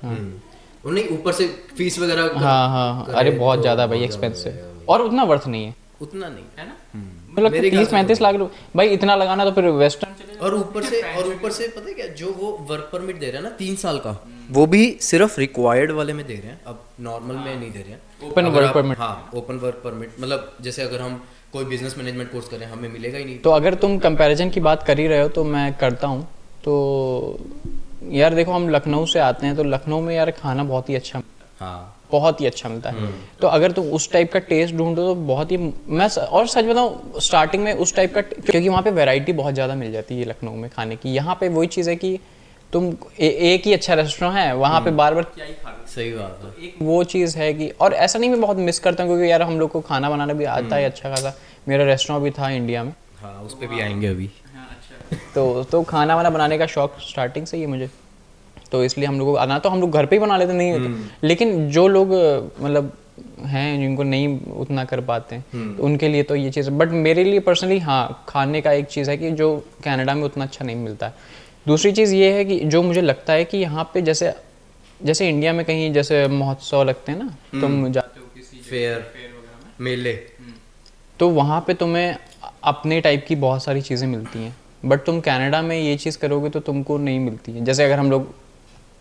S2: नहीं ऊपर से फीस वगैरह
S1: हाँ अरे बहुत ज़्यादा भाई एक्सपेंसिव, और उतना वर्थ नहीं है,
S2: उतना नहीं है ना,
S1: मतलब 30-35 लाख भाई इतना लगाना, तो फिर वेस्टर्न।
S2: और ऊपर से पता है क्या, जो वो वर्क परमिट दे रहे हैं ना 3 साल का, वो भी सिर्फ रिक्वायर्ड वाले में दे रहे हैं, अब नॉर्मल में नहीं दे रहे हैं।
S1: ओपन वर्क परमिट,
S2: हाँ ओपन वर्क परमिट, मतलब जैसे अगर हम कोई बिजनेस मैनेजमेंट कोर्स करें हमें मिलेगा ही नहीं।
S1: तो अगर तुम कंपैरिजन की बात कर ही रहे हो तो मैं करता हूँ, तो यार देखो हम लखनऊ से आते हैं, तो लखनऊ में यार खाना बहुत ही अच्छा,
S2: हाँ
S1: बहुत ही अच्छा मिलता है। तो अगर तुम उस टाइप का टेस्ट ढूंढो तो बहुत ही, मैं और सच बताऊं स्टार्टिंग में उस टाइप का, क्योंकि वहाँ पे वैरायटी बहुत ज़्यादा मिल जाती है लखनऊ में खाने की। यहाँ पे वही चीज़ है कि तुम एक ही अच्छा रेस्टोरेंट है वहाँ पे बार बार क्या ही खा रहे हो।
S2: सही बात है,
S1: एक वो चीज़ है कि, और ऐसा नहीं मैं बहुत मिस करता हूँ, क्योंकि यार हम लोग को खाना बनाना भी आता है अच्छा खासा, मेरा रेस्टोरेंट भी था इंडिया में।
S2: हाँ उस पर भी आएंगे अभी।
S1: तो खाना वाना बनाने का शौक स्टार्टिंग से ही है मुझे, तो इसलिए हम लोग को आना, तो हम लोग घर पे ही बना लेते नहीं। लेकिन जो लोग मतलब हैं जिनको नहीं उतना कर पाते हैं, तो उनके लिए तो ये चीज़, बट मेरे लिए पर्सनली हाँ खाने का एक चीज़ है कि जो कनाडा में उतना अच्छा नहीं मिलता है। दूसरी चीज़ ये है कि जो मुझे लगता है कि यहाँ पे जैसे इंडिया में कहीं जैसे महोत्सव लगते हैं ना, तुम जाते हो किसी
S2: फेयर मेले,
S1: तो वहाँ पे तुम्हें अपने टाइप की बहुत सारी चीज़ें मिलती हैं, बट तुम कनाडा में ये चीज़ करोगे तो तुमको नहीं मिलती है। जैसे अगर हम लोग,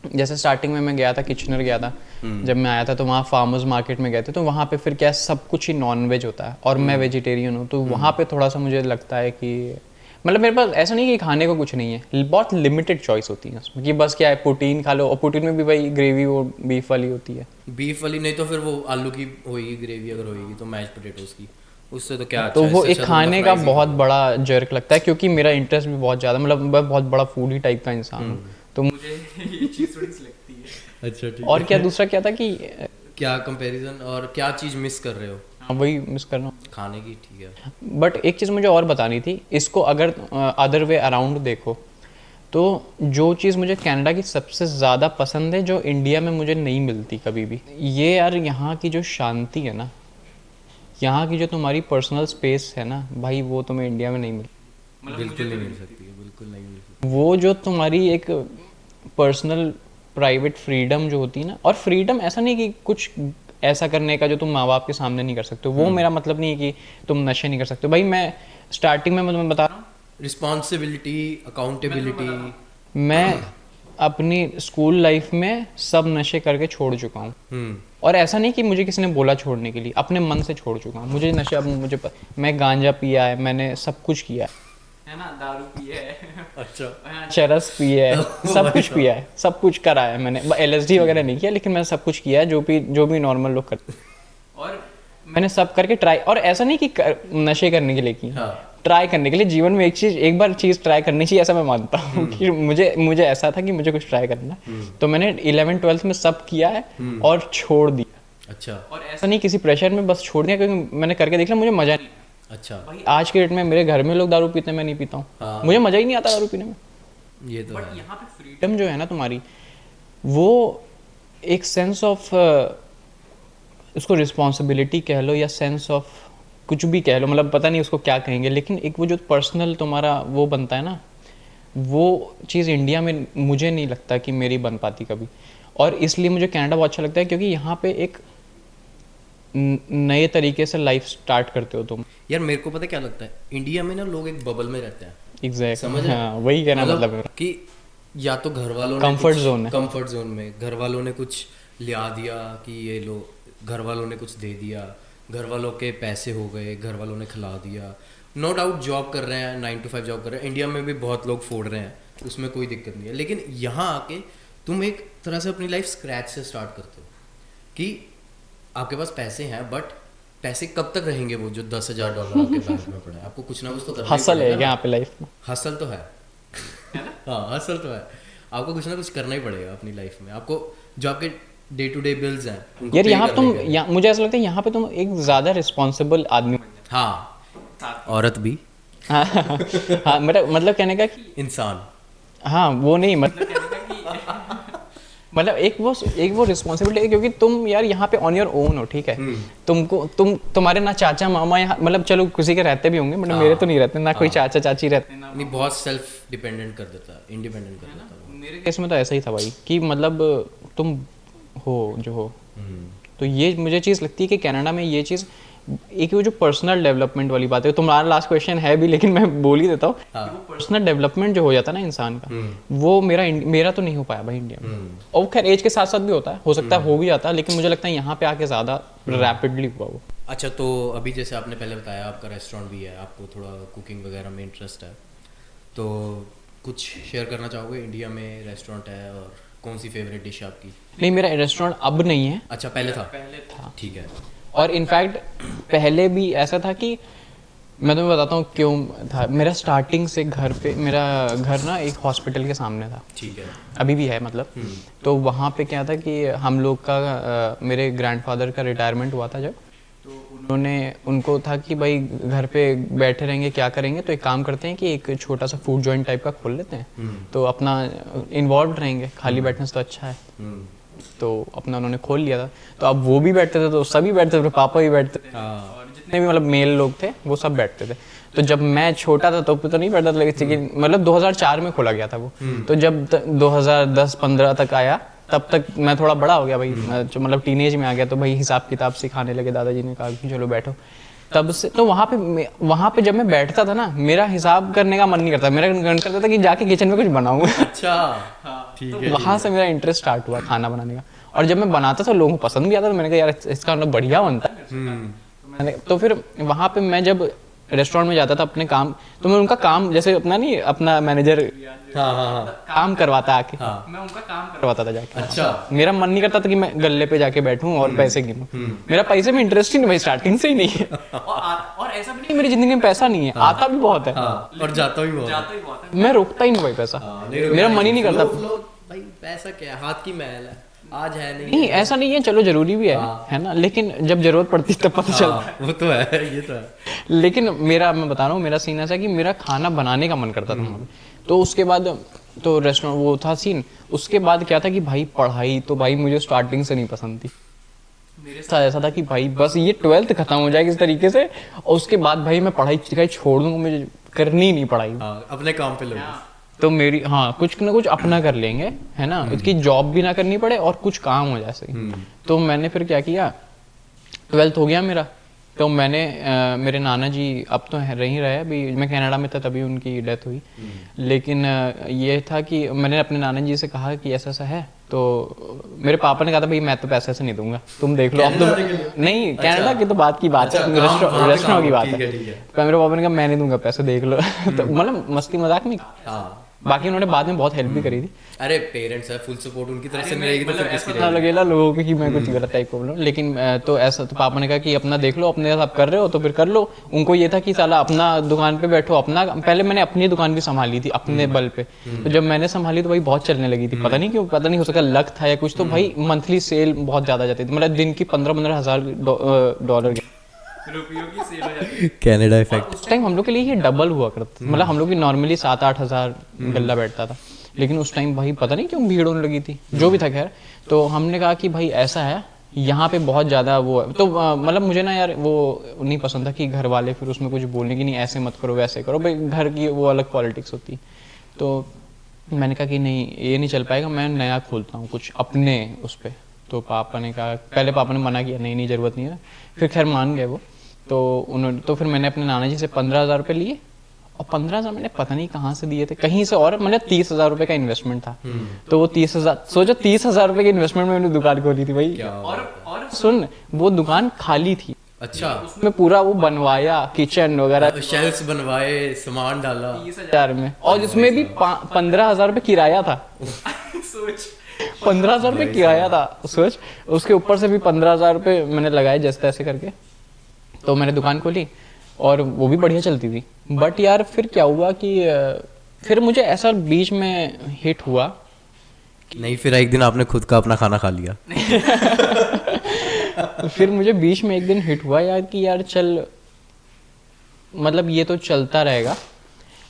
S1: जैसे स्टार्टिंग में मैं गया था किचनर गया था, जब मैं आया था तो वहाँ फार्मर्स मार्केट में गए थे, तो वहाँ पे फिर क्या सब कुछ ही नॉन वेज होता है, और मैं वेजिटेरियन हूँ, तो वहाँ पे थोड़ा सा मुझे लगता है कि मतलब मेरे पास ऐसा नहीं कि खाने को कुछ नहीं है, बहुत लिमिटेड चॉइस होती है उसमें, कि बस क्या है प्रोटीन खा लो, और प्रोटीन में भी भाई ग्रेवी वो बीफ वाली होती है,
S2: बीफ वाली नहीं तो फिर वो आलू की होगी ग्रेवी, अगर होगी तो मैश पोटैटोस की, उससे तो क्या
S1: तो
S2: अच्छा
S1: वो
S2: है,
S1: एक खाने का बहुत बड़ा जर्क लगता है, क्योंकि मेरा इंटरेस्ट भी बहुत ज़्यादा, मतलब मैं बहुत बड़ा फूडी टाइप का इंसान हूँ, तो मुझे ये चीज़ थोड़ी सी लगती है।
S2: अच्छा ठीक।
S1: और क्या दूसरा क्या था कि
S2: क्या कंपैरिजन और क्या चीज़ मिस कर रहे हो?
S1: हाँ वही मिस कर रहा हूँ
S2: खाने की, ठीक है।
S1: बट एक चीज़ मुझे और बतानी थी, इसको अगर अदर वे अराउंड देखो, तो जो चीज़ मुझे कनाडा की सबसे ज़्यादा पसंद है, जो इंडिया में मुझे नहीं मिलती कभी भी, ये यार यहाँ की जो शांति है ना, यहाँ की जो तुम्हारी पर्सनल स्पेस है ना भाई, वो तुम्हें इंडिया में नहीं मिलती,
S2: बिल्कुल नहीं मिल सकती है, बिल्कुल नहीं मिल सकती।
S1: वो जो तुम्हारी एक पर्सनल प्राइवेट फ्रीडम जो होती है ना, और फ्रीडम ऐसा नहीं कि कुछ ऐसा करने का जो तुम माँ बाप के सामने नहीं कर सकते हो, वो मेरा मतलब नहीं है कि तुम नशे नहीं कर सकते हो भाई। मैं स्टार्टिंग में मैं तुम्हें बता रहा हूँ,
S2: रिस्पॉन्सिबिलिटी, अकाउंटेबिलिटी,
S1: मैं अपनी स्कूल लाइफ में सब नशे करके छोड़ चुका हूँ, और ऐसा नहीं कि मुझे किसी ने बोला छोड़ने के लिए, अपने मन से छोड़ चुका हूँ। मुझे नशा, अब मैं गांजा पिया है, मैंने सब कुछ किया है ना, दारू पिया है, अच्छा चरस पिया है, सब कुछ पिया है, सब कुछ करा है मैंने, LSD वगैरह नहीं किया, लेकिन मैंने सब कुछ किया है जो भी नॉर्मल लोग करते हैं, और मैंने सब करके ट्राई, और ऐसा नहीं कि नशे करने के लिए किया, ट्राई करने के लिए। जीवन में एक बार चीज़ ट्राई करनी चाहिए, ऐसा मैं मानता हूँ कि मुझे ऐसा था कि मुझे कुछ ट्राई करना, तो मैंने 11th-12th में सब किया है और छोड़ दिया।
S2: अच्छा।
S1: और ऐसा नहीं किसी प्रेशर में, बस छोड़ दिया क्योंकि मैंने करके देख लिया, मुझे मजा नहीं।
S2: अच्छा
S1: भाई आज के डेट में मेरे घर में लोग दारू पीते हैं, मैं नहीं पीता हूँ।
S2: हाँ।
S1: मुझे मजा ही नहीं आता दारू पीने में।
S2: ये तो
S1: बट यहाँ पे फ्रीडम जो है ना तुम्हारी, वो एक सेंस ऑफ, उसको रिस्पॉन्सिबिलिटी कह लो या सेंस ऑफ कुछ भी कह लो, मतलब पता नहीं उसको क्या कहेंगे, लेकिन एक वो जो पर्सनल तुम्हारा वो बनता है ना, वो चीज़ इंडिया में मुझे नहीं लगता कि मेरी बन पाती कभी। और इसलिए मुझे कनाडा बहुत अच्छा लगता है, क्योंकि यहाँ पे एक नए तरीके से लाइफ स्टार्ट करते हो तुम।
S2: यार मेरे को पता क्या लगता है, इंडिया में ना लोग एक बबल में रहते हैं।
S1: एग्जैक्ट
S2: समझ
S1: हाँ, वही कहना मतलब है
S2: कि या तो घर वालों ने
S1: Comfort zone है।
S2: कंफर्ट जोन में घर वालों ने कुछ लिया दिया कि ये लो, घर वालों ने कुछ दे दिया, घर वालों के पैसे हो गए, घर वालों ने खिला दिया। नो डाउट जॉब कर रहे हैं, 9 to 5 जॉब कर रहे हैं, इंडिया में भी बहुत लोग फोड़ रहे हैं, उसमें कोई दिक्कत नहीं है। लेकिन यहाँ आके तुम एक तरह से अपनी लाइफ स्क्रैच से स्टार्ट करते हो कि आपके पास पैसे हैं, बट पैसे कब तक रहेंगे वो जो $10,000 आपके बैंक में पड़ा है? आपको कुछ ना कुछ तो करना ही
S1: हसल है
S2: पड़ेगा ना।
S1: यहाँ पे लाइफ में।
S2: हसल तो है हाँ हसल तो है, आपको कुछ ना कुछ करना ही पड़ेगा अपनी लाइफ में। आपको जो आपके डे टू डे बिल्स हैं उनको
S1: यार
S2: pay
S1: यहाँ
S2: करने
S1: तुम
S2: के लिए।
S1: मुझे ऐसा लगता है यहाँ पे तुम एक ज़्यादा रिस्पॉन्सिबल आदमी बन जाते
S2: हाँ औरत भी
S1: हो। हाँ मतलब कहने का कि
S2: इंसान।
S1: हाँ वो नहीं, मतलब कहने का कि मतलब एक वो रिस्पॉन्सिबिलिटी है, क्योंकि तुम यार यहाँ पे ऑन योर ओन हो, ठीक है। तुम्हारे ना चाचा मामा यहाँ, मतलब चलो किसी के रहते भी होंगे, मतलब मेरे तो नहीं रहते, ना कोई चाचा चाची रहते ना।
S2: नहीं बहुत सेल्फ डिपेंडेंट कर देता है, इंडिपेंडेंट कर देता है वो।
S1: मेरे केस में तो ऐसा ही था भाई कि मतलब तुम हो जो हो। तो ये मुझे चीज़ लगती है कि कनाडा में ये चीज़ एक वो जो पर्सनल डेवलपमेंट वाली बात है, तुम्हारा लास्ट क्वेश्चन है भी लेकिन मैं बोल ही देता हूँ। वो पर्सनल डेवलपमेंट जो हो जाता है ना इंसान का, वो मेरा तो नहीं हो पाया भाई इंडिया में। और खैर एज के साथ साथ भी होता है, हो सकता है हो भी जाता है, लेकिन मुझे लगता है यहाँ पे आके ज़्यादा रैपिडली हुआ वो।
S2: अच्छा तो अभी जैसे आपने पहले बताया आपका रेस्टोरेंट भी है, आपको थोड़ा कुकिंग वगैरह में इंटरेस्ट है, तो कुछ शेयर करना चाहोगे? इंडिया में रेस्टोरेंट है और कौन सी फेवरेट डिश है आपकी?
S1: नहीं, मेरा रेस्टोरेंट अब नहीं है।
S2: अच्छा पहले था?
S1: पहले था।
S2: ठीक है।
S1: और इनफैक्ट पहले भी ऐसा था कि मैं तुम्हें बताता हूँ क्यों था। मेरा स्टार्टिंग से मेरा घर ना एक हॉस्पिटल के सामने था,
S2: ठीक है।
S1: अभी भी है मतलब। तो वहाँ पे क्या था कि हम लोग का मेरे ग्रैंडफादर का रिटायरमेंट हुआ था जब, तो उनको था कि भाई घर पे बैठे रहेंगे क्या करेंगे, तो एक काम करते हैं कि एक छोटा सा फूड जॉइंट टाइप का खोल लेते हैं, तो अपना इन्वॉल्व रहेंगे, खाली बैठने से तो अच्छा है। तो अपना उन्होंने खोल लिया था, तो अब वो भी बैठते थे, तो सभी बैठते थे, पापा भी बैठते थे, और जितने भी मतलब मेल लोग थे वो सब बैठते थे। तो जब मैं छोटा था तो नहीं बैठता था, लेकिन मतलब 2004 में खोला गया था वो। तो जब 2010-15 तक आया, तब तक मैं थोड़ा बड़ा हो गया भाई, मतलब टीनेज में आ गया, तो भाई हिसाब किताब सिखाने लगे, दादाजी ने कहा कि चलो बैठो। तब से तो वहाँ पे जब मैं बैठता था ना, मेरा हिसाब करने का मन नहीं करता, मेरा मन करता था कि जाके किचन में कुछ बनाऊं।
S2: अच्छा ठीक है।
S1: वहाँ से मेरा इंटरेस्ट स्टार्ट हुआ खाना बनाने का, और जब मैं बनाता था लोगों को पसंद भी आता, तो मैंने कहा यार इसका मतलब बढ़िया बनता है। तो फिर वहाँ पे मैं जब रेस्टोरेंट में जाता था अपने काम, तो मैं उनका काम जैसे अपना मैनेजर
S2: हाँ
S1: काम करवाता आके, मैं उनका काम करवाता था जाके।
S2: अच्छा।
S1: मेरा मन नहीं करता था कि मैं गल्ले पे जाके बैठूं और पैसे गिनूं। मेरा पैसे में इंटरेस्ट ही नहीं भाई, स्टार्टिंग से ही नहीं है। और ऐसा भी नहीं मेरी जिंदगी में पैसा नहीं है, आता भी बहुत है
S2: और जाता भी बहुत है।
S1: मैं रुकता ही नहीं भाई पैसा, मेरा मन ही नहीं करता।
S2: भाई पैसा क्या है, हाथ की मैल है, आज है
S1: नहीं ऐसा नहीं है, चलो जरूरी भी है ना, लेकिन जब जरूरत पड़ती है तब पता चलता है।
S2: वो तो है, ये तो है।
S1: लेकिन मैं बता रहा हूँ, मेरा सीन ऐसा है कि मेरा खाना बनाने का मन करता था। तो उसके बाद तो रेस्टोरेंट वो था सीन। उसके बाद क्या था कि भाई पढ़ाई तो भाई मुझे स्टार्टिंग से नहीं पसंद थी। मेरे साथ ऐसा था कि भाई बस ये 12th खत्म हो जाए किस तरीके से, और उसके बाद भाई मैं पढ़ाई छोड़ दूंगा, मुझे करनी ही नहीं पढ़ाई।
S2: अपने काम पे लगे
S1: तो मेरी कुछ ना कुछ अपना कर लेंगे, है ना, उसकी जॉब भी ना करनी पड़े और कुछ काम हो जाए सही। तो मैंने फिर क्या किया, 12th हो गया मेरा, तो मैंने मेरे नाना जी अब तो रह रहे, अभी मैं कनाडा में था तभी उनकी डेथ हुई। लेकिन ये था कि मैंने अपने नाना जी से कहा कि ऐसा ऐसा है, तो मेरे पापा ने कहा था भाई मैं तो पैसे से नहीं दूंगा, तुम देख लो। अब तो नहीं, कनाडा की तो बात की बात है, रेस्टोरेंट की बात है। मेरे पापा ने कहा मैं नहीं दूंगा पैसे, देख लो। तो मतलब मस्ती मजाक में, बाकी उन्होंने बाद में बहुत हेल्प भी करी थी।
S2: अरे पेरेंट्स है, फुल सपोर्ट उनकी तरफ से मिलेगी तो फिर किसकी
S1: ना लगेगा लोगों को कि मैं कुछ गलत टाइप को बोलूं। लेकिन तो ऐसा, तो पापा ने कहा कि अपना देख लो, अपने साथ कर रहे हो तो फिर कर लो। उनको ये था कि साला अपना दुकान पे बैठो, अपना। पहले मैंने अपनी दुकान भी संभाली थी अपने बल पे, तो जब मैंने संभाली तो भाई बहुत चलने लगी थी, पता नहीं क्यों, पता नहीं, हो सका लक था या कुछ। तो भाई मंथली सेल बहुत ज्यादा जाती थी, मतलब दिन की 15-15 हज़ार डॉलर रुपयों की सेल हो जाती है।
S2: Canada effect.
S1: उस टाइम हम लोग के लिए ये डबल हुआ करता, मतलब हम लोग की नॉर्मली 7-8 हज़ार गल्ला बैठता था, लेकिन उस टाइम भाई पता नहीं क्यों भीड़ होने लगी थी, जो भी था खैर। तो हमने कहा कि भाई ऐसा है यहाँ पे बहुत ज़्यादा वो है, तो मतलब मुझे ना यार वो नहीं पसंद था कि घर वाले फिर उसमें कुछ बोलने की, नहीं ऐसे मत करो वैसे करो, भाई घर की वो अलग पॉलिटिक्स होती। तो मैंने कहा कि नहीं ये नहीं चल पाएगा, मैं नया खोलता हूँ कुछ अपने उस पर। तो पापा ने कहा, पहले पापा ने मना किया, नहीं ज़रूरत नहीं है, फिर खैर मान गए वो। तो फिर मैंने अपने नाना जी से 15,000 रुपये लिए, और 15,000 मैंने पता नहीं कहाँ से दिए थे कहीं से, और मतलब 30,000 रुपये का इन्वेस्टमेंट था। तो वो 30,000, सोचो 30,000 रुपये की इन्वेस्टमेंट में मैंने दुकान खोली थी भाई। और सुन, वो दुकान खाली थी।
S2: अच्छा,
S1: उसमें पूरा वो बनवाया, किचन वगैरह,
S2: शेल्फ्स बनवाए, सामान डाला
S1: 30,000 में, और इसमें भी 15,000 रुपये किराया था। सोच, 15,000 रुपये किराया था, सोच। उसके ऊपर से भी 15,000 रुपये मैंने लगाए जैसे तैसे करके। तो मैंने दुकान खोली और वो भी बढ़िया चलती थी। बट यार फिर क्या हुआ कि फिर मुझे ऐसा बीच में हिट हुआ।
S2: नहीं, फिर एक दिन आपने खुद का अपना खाना खा लिया।
S1: फिर मुझे बीच में एक दिन हिट हुआ यार कि यार चल, मतलब ये तो चलता रहेगा,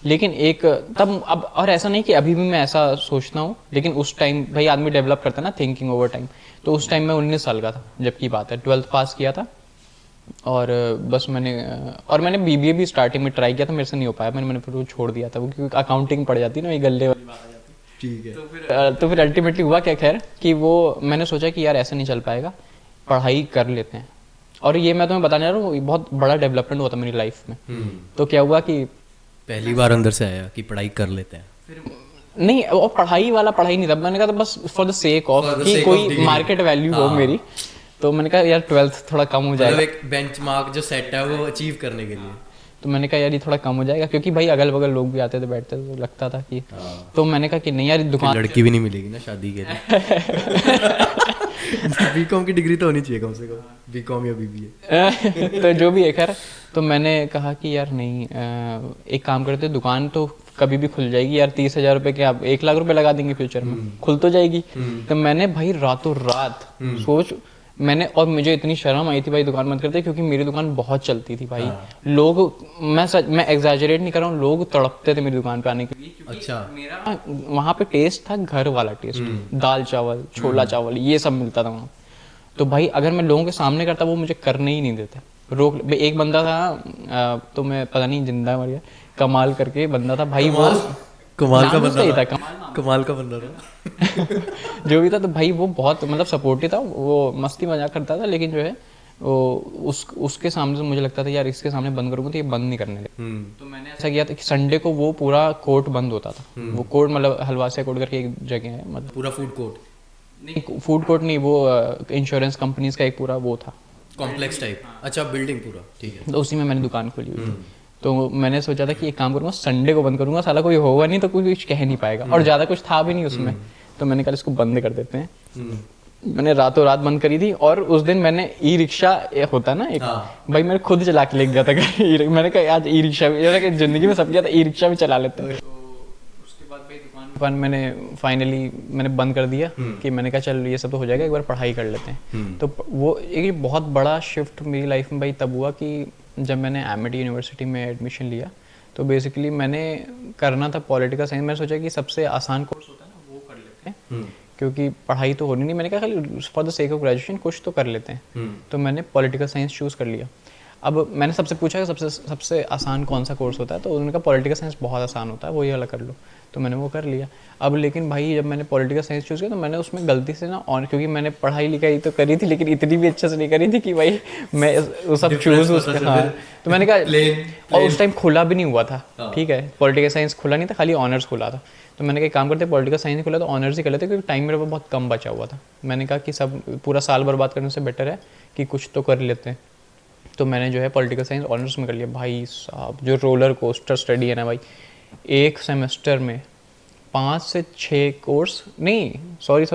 S1: लेकिन एक तब अब, और ऐसा नहीं कि अभी भी मैं ऐसा सोचता हूँ, लेकिन उस टाइम भाई आदमी डेवलप करता है ना थिंकिंग ओवर टाइम। तो उस टाइम मैं 19 साल का था जब की बात है, 12th पास किया था। और बस मैंने बीबीए भी स्टार्टिंग में ट्राई किया था, मेरे से नहीं हो पाया, मैंने फिर वो छोड़ दिया था, वो क्योंकि अकाउंटिंग पड़ जाती है ना, ये गल्ले वाली बात आ जाती है।
S2: ठीक है।
S1: तो फिर अल्टीमेटली हुआ क्या, खैर कि वो मैंने सोचा कि यार ऐसा नहीं चल पाएगा, पढ़ाई कर लेते हैं। और ये मैं तुम्हें बताने जा रहा हूँ, बहुत बड़ा डेवलपमेंट हुआ था मेरी लाइफ में। तो क्या हुआ कि
S2: पहली बार अंदर से आया कि पढ़ाई कर लेते हैं।
S1: नहीं, और पढ़ाई नहीं था, मैंने कहा था बस फॉर द सेक ऑफ कि कोई मार्केट वैल्यू हो मेरी। तो मैंने कहा यार 12th थोड़ा कम हो जाएगा,
S2: एक बेंचमार्क जो सेट है वो अचीव करने के लिए।
S1: तो मैंने कहा यार ये थोड़ा कम हो जाएगा, क्योंकि भाई अगल बगल लोग भी आते थे बैठते थे, तो लगता था कि तो मैंने कहा कि नहीं यार दुकान,
S2: लड़की भी नहीं मिलेगी ना शादी के लिए। बीकॉम की डिग्री तो होनी चाहिए कम से कम, बीकॉम या बीबीए।
S1: तो जो भी है खैर। तो मैंने कहा कि यार नहीं, एक काम करते, दुकान तो कभी भी खुल जाएगी यार, 30,000 रुपये के आप 1 लाख रुपए लगा देंगे फ्यूचर में, खुल तो जाएगी। तो मैंने भाई रातों रात सोच, मैंने, और मुझे इतनी शर्म आई थी भाई दुकान बंद करते, क्योंकि मेरी दुकान बहुत चलती थी भाई। लोग, मैं एग्जैजरेट नहीं कर रहा हूँ, लोग तड़पते थे मेरी दुकान पे आने के लिए।
S2: अच्छा,
S1: मेरा वहाँ पे टेस्ट था घर वाला टेस्ट, दाल चावल छोला चावल ये सब मिलता था वहाँ। तो भाई अगर मैं लोगों के सामने करता, वो मुझे करने ही नहीं देते, रोक। एक बंदा था, तो मैं पता नहीं जिंदा मर गया, कमाल करके बंदा था भाई, वो
S2: कमाल का
S1: नाम
S2: बंदा
S1: सही
S2: था,
S1: था,
S2: कमाल का बंदा था।
S1: जो भी था। तो भाई वो बहुत मतलब सपोर्टिव था, वो मस्ती मजाक करता था, लेकिन जो है वो उसके सामने से मुझे लगता था यार इसके सामने बंद करूँगा तो ये बंद नहीं करने दे। तो मैंने ऐसा किया था कि संडे को वो पूरा कोर्ट बंद होता था। वो कोर्ट मतलब हलवासिया कोर्ट करके एक जगह है, मतलब
S2: पूरा फूड कोर्ट
S1: नहीं, फूड कोर्ट नहीं, वो इंश्योरेंस कंपनीज का एक पूरा वो था,
S2: कॉम्प्लेक्स टाइप। अच्छा, बिल्डिंग पूरा, ठीक है।
S1: तो उसी में मैंने दुकान खोली हुई थी। तो मैंने सोचा था कि एक काम करूँगा, संडे को बंद करूँगा, साला कोई होगा नहीं तो कोई कुछ कह नहीं पाएगा, और ज़्यादा कुछ था भी नहीं उसमें। तो मैंने कहा इसको बंद कर देते हैं। मैंने रातों रात बंद करी थी। और उस दिन मैंने ई रिक्शा होता ना एक, भाई मैंने खुद चला के लेके गया था घर। मैंने कहा आज ई रिक्शा, जिंदगी में सब किया था, ई रिक्शा भी चला लेते हैं। उसके बाद भाई दुकान मैंने फाइनली बंद कर दिया कि मैंने कहा चल ये सब तो हो जाएगा, एक बार पढ़ाई कर लेते हैं। तो वो एक बहुत बड़ा शिफ्ट मेरी लाइफ में भाई तब हुआ कि जब मैंने एमिटी यूनिवर्सिटी में एडमिशन लिया। तो बेसिकली मैंने करना था पॉलिटिकल साइंस। मैंने सोचा कि सबसे आसान कोर्स होता है ना वो कर लेते हैं, क्योंकि पढ़ाई तो होनी नहीं। मैंने कहा खाली for the sake of graduation कुछ तो कर लेते हैं। तो मैंने पॉलिटिकल साइंस चूज़ कर लिया। अब मैंने सबसे पूछा कि सबसे आसान कौन सा कोर्स होता है, तो उन्होंने कहा पॉलिटिकल साइंस बहुत आसान होता है, वो ये वाला कर लो। तो मैंने वो कर लिया। अब लेकिन भाई जब मैंने पॉलिटिकल साइंस चूज़ किया तो मैंने उसमें गलती से ना, और क्योंकि मैंने पढ़ाई लिखाई तो करी थी लेकिन इतनी भी अच्छे से नहीं करी थी कि भाई मैं वो सब चूज़ उसका। हाँ, तो मैंने कहा, और उस टाइम खुला भी नहीं हुआ था, ठीक है, पॉलिटिकल साइंस खुला नहीं था, खाली ऑनर्स खुला था। तो मैंने कहा काम करते पॉलिटिकल साइंस नहीं खुला तो ऑनर्स ही कर लेते, क्योंकि टाइम मेरे पास बहुत कम बचा हुआ था। मैंने कहा कि सब पूरा साल बर्बाद करने से बेटर है कि कुछ तो कर लेते हैं। तो मैंने जो है पॉलिटिकल साइंस ऑनर्स में कर लिया। भाई साहब जो रोलर कोस्टर स्टडी है ना भाई, एक सेमेस्टर में 5 से 6 कोर्स नहीं, सॉरी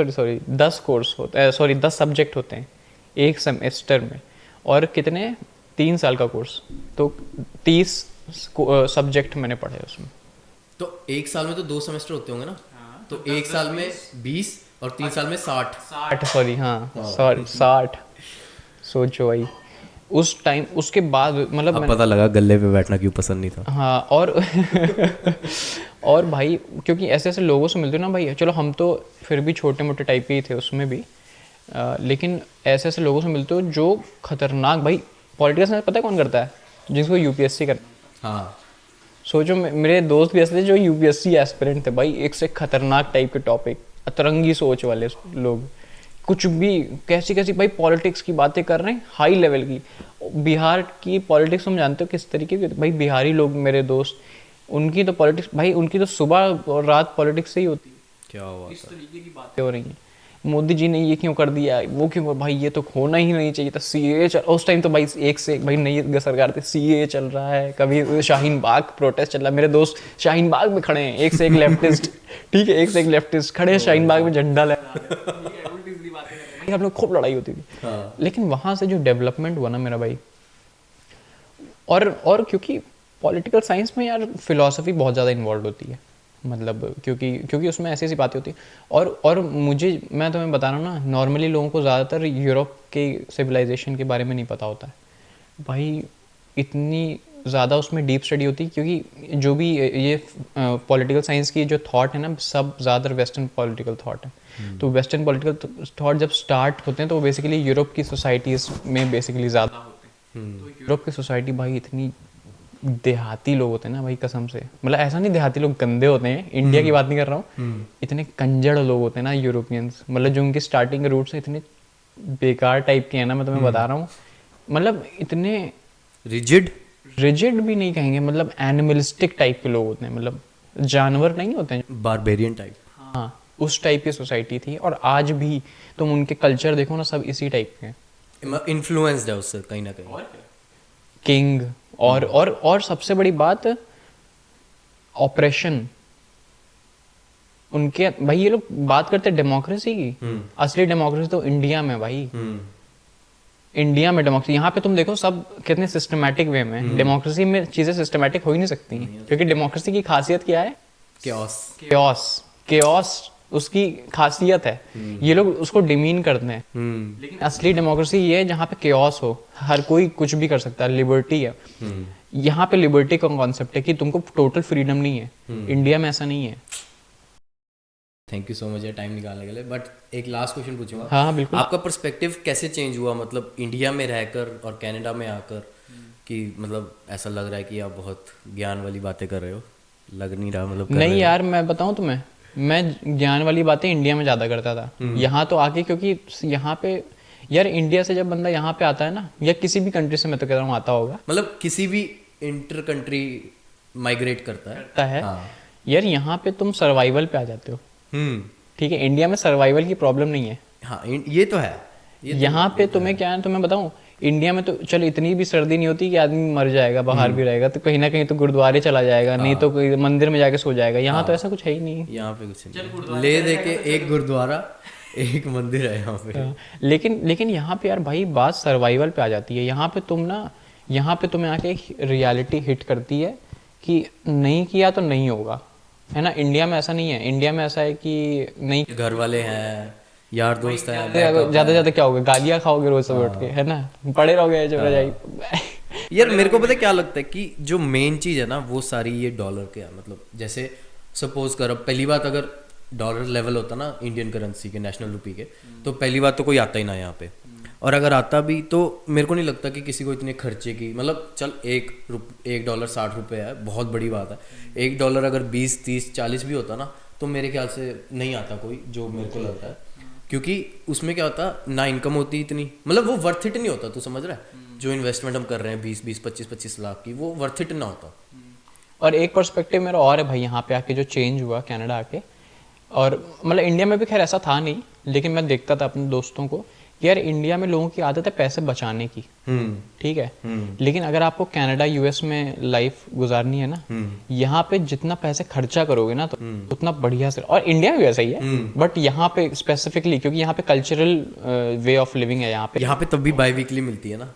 S1: 10 कोर्स होते हैं, 10 सब्जेक्ट होते हैं एक सेमेस्टर में, और कितने 3 साल का कोर्स, तो 30 सब्जेक्ट मैंने पढ़े उसमें।
S2: तो एक साल में तो 2 सेमेस्टर होते होंगे ना? तो एक साल में 20 और 3 साल में 60
S1: सॉरी हाँ 60। सोचो भाई उस टाइम, उसके बाद मतलब
S2: अब पता लगा गले पे बैठना क्यों पसंद नहीं था।
S1: हाँ, और भाई क्योंकि ऐसे ऐसे लोगों से मिलते हो ना भाई, चलो हम तो फिर भी छोटे मोटे टाइप के ही थे उसमें भी, लेकिन ऐसे ऐसे लोगों से मिलते हो जो खतरनाक। भाई पॉलिटिकल साइंस पता है कौन करता है? जिसको यूपीएससी करना।
S2: हाँ,
S1: सोचो मेरे दोस्त भी ऐसे थे जो यूपीएससी एस्पिरेंट थे भाई, एक से खतरनाक टाइप के टॉपिक, अतरंगी सोच वाले लोग, कुछ भी कैसी भाई पॉलिटिक्स की बातें कर रहे हैं हाई लेवल की। बिहार की पॉलिटिक्स हम जानते हो किस तरीके की, भाई बिहारी लोग मेरे दोस्त उनकी तो पॉलिटिक्स भाई, उनकी तो सुबह और रात पॉलिटिक्स से ही होती है।
S2: क्या हुआ
S1: इस तरीके की बातें हो रही हैं, मोदी जी ने ये क्यों कर दिया, वो क्यों, भाई ये तो होना ही नहीं चाहिए था, सीए चल, उस टाइम तो भाई एक से एक भाई नई सरकार थी, सीए चल रहा है, कभी शाहीन बाग प्रोटेस्ट चल रहा है, मेरे दोस्त शाहीन बाग में खड़े हैं, एक से एक लेफ्टिस्ट ठीक है, एक से एक लेफ्टिस्ट खड़े हैं शाहीन बाग में, झंडा लहरा रहे हैं, उल्टी-सीधी बातें कर रहे हैं। भाई हम लोग खूब लड़ाई होती थी, लेकिन वहां से जो डेवलपमेंट हुआ ना मेरा भाई, और क्योंकि पॉलिटिकल साइंस में यार फिलॉसफी बहुत ज़्यादा इन्वॉल्व होती है, मतलब क्योंकि उसमें ऐसी ऐसी बातें होती हैं, और मुझे, मैं तुम्हें बता रहा हूँ ना, नॉर्मली लोगों को ज़्यादातर यूरोप के सिविलाइजेशन के बारे में नहीं पता होता है भाई, इतनी ज़्यादा उसमें डीप स्टडी होती है, क्योंकि जो भी ये पॉलिटिकल साइंस की जो थॉट है ना, सब ज़्यादातर वेस्टर्न पॉलिटिकल थॉट है। तो वेस्टर्न पॉलिटिकल थॉट जब स्टार्ट होते हैं तो वो बेसिकली यूरोप की सोसाइटीज़ में बेसिकली ज़्यादा होते हैं। तो यूरोप की सोसाइटी भाई इतनी देहाती लोग होते हैं ना भाई, कसम से, मतलब ऐसा नहीं देहाती लोग गंदे होते हैं, इंडिया की बात नहीं कर रहा हूँ, इतने कंजड़ लोग होते हैं ना यूरोपियंस, मतलब जो उनके स्टार्टिंग के रूट्स इतने बेकार टाइप के हैं ना, मैं तुम्हें बता रहा हूँ, मतलब इतने रिजिड भी नहीं कहेंगे, मतलब एनिमलिस्टिक टाइप के लोग होते हैं, मतलब जानवर नहीं होते हैं,
S2: बारबेरियन टाइप।
S1: हाँ, उस टाइप की सोसाइटी थी, और आज भी तुम उनके कल्चर देखो ना, सब इसी टाइप के हैं,
S2: इन्फ्लुएंस्ड है उससे कहीं ना कहीं,
S1: किंग, और सबसे बड़ी बात ऑपरेशन उनके भाई, ये लोग बात करते हैं डेमोक्रेसी की, असली डेमोक्रेसी तो इंडिया में भाई, इंडिया में डेमोक्रेसी, यहाँ पे तुम देखो सब कितने सिस्टमैटिक वे में, डेमोक्रेसी में चीजें सिस्टमैटिक हो ही नहीं सकती, क्योंकि डेमोक्रेसी की खासियत क्या है, केओस उसकी खासियत है, ये लोग उसको डिमीन करते हैं, लेकिन असली डेमोक्रेसी ये है जहाँ पे केओस हो, हर कोई कुछ भी कर सकता है, लिबर्टी है, यहाँ पे लिबर्टी का कॉन्सेप्ट है कि तुमको टोटल फ्रीडम नहीं है, इंडिया में ऐसा नहीं है।
S2: Thank you so much time निकालने के लिए, बट एक लास्ट क्वेश्चन पूछूंगा।
S1: हाँ बिल्कुल।
S2: आपका पर्सपेक्टिव कैसे चेंज हुआ, मतलब इंडिया में रहकर और कनाडा में आकर, कि मतलब ऐसा लग रहा है कि आप बहुत ज्ञान वाली बातें कर रहे हो, लग नहीं रहा, मतलब
S1: नहीं यार, मैं बताऊं तुम्हें, मैं ज्ञान वाली बातें इंडिया में ज़्यादा करता था, यहाँ तो आके, क्योंकि यहाँ पे यार इंडिया से जब बंदा यहाँ पे आता है ना, या किसी भी कंट्री से, मैं तो कह रहा हूँ आता होगा,
S2: मतलब किसी भी इंटर कंट्री माइग्रेट करता है,
S1: हाँ। यार यहाँ पे तुम सर्वाइवल पे आ जाते हो, ठीक है, इंडिया में सर्वाइवल की प्रॉब्लम नहीं है,
S2: हाँ ये तो है,
S1: यहाँ पे तुम्हें क्या है, तुम्हें बताऊं, इंडिया में तो चलो इतनी भी सर्दी नहीं होती कि आदमी मर जाएगा, बाहर भी रहेगा तो कहीं ना कहीं तो गुरुद्वारे चला जाएगा, नहीं तो कोई मंदिर में जाके सो जाएगा, यहाँ तो ऐसा कुछ है ही नहीं,
S2: यहाँ पे कुछ नहीं, ले दे के एक गुरुद्वारा एक मंदिर है यहाँ पे,
S1: लेकिन यहाँ पे यार भाई बात सर्वाइवल पे आ जाती है, यहाँ पे तुम ना, यहाँ पे तुम्हें आके एक रियलिटी हिट करती है कि नहीं किया तो नहीं होगा, है ना, इंडिया में ऐसा नहीं है, इंडिया में ऐसा है कि नहीं,
S2: घर वाले हैं, यार दोस्त हैं,
S1: ज्यादा ज्यादा क्या होगा, गालियाँ खाओगे रोज सब उठ के, है ना, पड़े रहोगे जो रजाई।
S2: यार मेरे को पता क्या लगता है कि जो मेन चीज है ना, वो सारी ये डॉलर के है, मतलब जैसे सपोज करो पहली बात, अगर डॉलर लेवल होता ना इंडियन करेंसी के, नेशनल रुपी के, तो पहली बात तो कोई आता ही ना यहाँ पे, और अगर आता भी तो मेरे को नहीं लगता कि किसी को इतने खर्चे की, मतलब चल एक डॉलर 60 रुपये है, बहुत बड़ी बात है, एक डॉलर अगर 20 30 40 भी होता ना, तो मेरे ख्याल से नहीं आता कोई, जो मेरे को लगता है, क्योंकि उसमें क्या होता ना, इनकम होती इतनी, मतलब वो वर्थ इट नहीं होता, तू समझ रहा है, जो इन्वेस्टमेंट हम कर रहे हैं 20 25 लाख की, वो वर्थ इट ना होता।
S1: और एक पर्सपेक्टिव मेरा और है भाई, यहाँ पे आके जो चेंज हुआ कनाडा आके, और मतलब इंडिया में भी खैर ऐसा था नहीं, लेकिन मैं देखता था अपने दोस्तों को कि यार इंडिया में लोगों की आदत है पैसे बचाने की, ठीक है, लेकिन अगर आपको कनाडा यूएस में लाइफ गुजारनी है ना, यहाँ पे जितना पैसे खर्चा करोगे ना तो उतना बढ़िया से, और इंडिया में भी ऐसा ही है, बट यहाँ पे स्पेसिफिकली क्योंकि यहाँ पे कल्चरल वे ऑफ लिविंग है, यहाँ पे
S2: तब भी बाई वीकली मिलती है ना,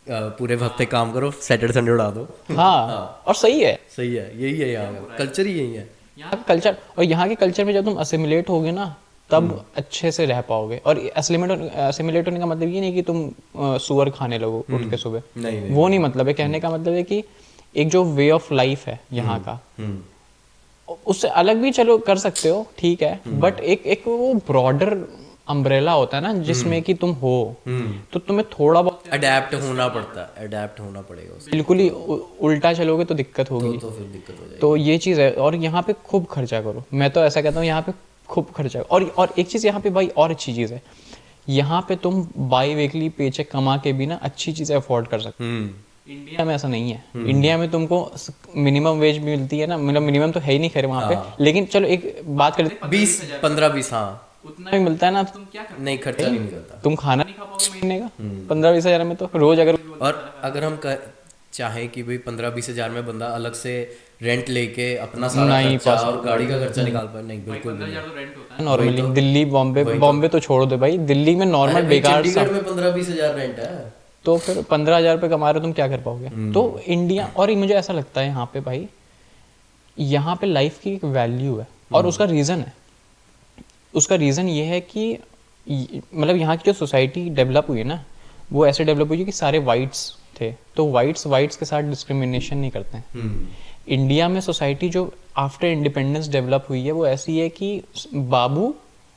S2: पूरे हफ्ते काम करो, सैटरडे संडे उड़ा दो,
S1: हाँ, और सही है,
S2: यही है यहाँ का कल्चर, ही यही है
S1: यहाँ का कल्चर, और यहाँ के कल्चर में जब तुम असिमिलेट होगे ना, तब अच्छे से रह पाओगे, और असिमिलेट होने का मतलब ये नहीं कि तुम सुअर खाने लगो उठ के सुबह, वो नहीं मतलब है, कहने का मतलब है कि एक जो वे ऑफ लाइफ है यहाँ का, उससे अलग भी चलो कर सकते हो, ठीक है, बट एक वो ब्रॉडर अम्ब्रेला होता है ना, जिसमें कि तुम हो, तो तुम्हें थोड़ा बहुत
S2: अडेप्ट होना पड़ेगा,
S1: बिल्कुल ही उल्टा चलोगे तो दिक्कत होगी,
S2: तो फिर दिक्कत हो जाएगी,
S1: तो ये चीज़ है, और यहाँ पे खूब खर्चा करो, मैं तो ऐसा कहता हूँ यहाँ पे खूब खर्चा, और एक चीज़ यहाँ पे भाई और अच्छी चीज़ है, यहाँ पे तुम बाई वीकली पेचेक कमा के भी ना अच्छी चीज़ें अफोर्ड कर सकते हो, इंडिया में ऐसा नहीं है। इंडिया में तुमको मिनिमम वेज भी मिलती है ना, मतलब मिनिमम तो है ही नहीं खैर वहाँ पे, लेकिन चलो एक बात कर
S2: 20-15-20 हाँ
S1: उतना भी मिलता है ना, तुम क्या करते
S2: नहीं खर्चा नहीं निकलता।
S1: तुम खाना नहीं खा पाओगे महीने का 15-20 हज़ार में, तो रोज अगर
S2: और अगर हम चाहें कि भाई 15-20 हज़ार में बंदा अलग से रेंट लेके अपना सारा
S1: नहीं
S2: खर्चा और गाड़ी का खर्चा निकाल पाए, नहीं बिल्कुल भी नहीं।
S1: नॉर्मली दिल्ली बॉम्बे तो छोड़ दो भाई, दिल्ली में नॉर्मल
S2: अरे भाई,
S1: बेकार
S2: चंडीगढ़ में 15-20 हज़ार रेंट है,
S1: तो फिर 15,000 रुपये कमा रहे हो तुम, क्या कर पाओगे? तो इंडिया, और ये मुझे ऐसा लगता है यहाँ पे भाई, यहाँ पे लाइफ की एक वैल्यू है और उसका रीज़न है। उसका रीज़न ये है कि मतलब यहाँ की जो सोसाइटी डेवलप हुई है ना, वो ऐसे डेवलप हुई है कि सारे वाइट्स थे, तो वाइट्स के साथ डिस्क्रिमिनेशन नहीं करते हैं। इंडिया में सोसाइटी जो आफ्टर इंडिपेंडेंस डेवलप हुई है वो ऐसी है कि बाबू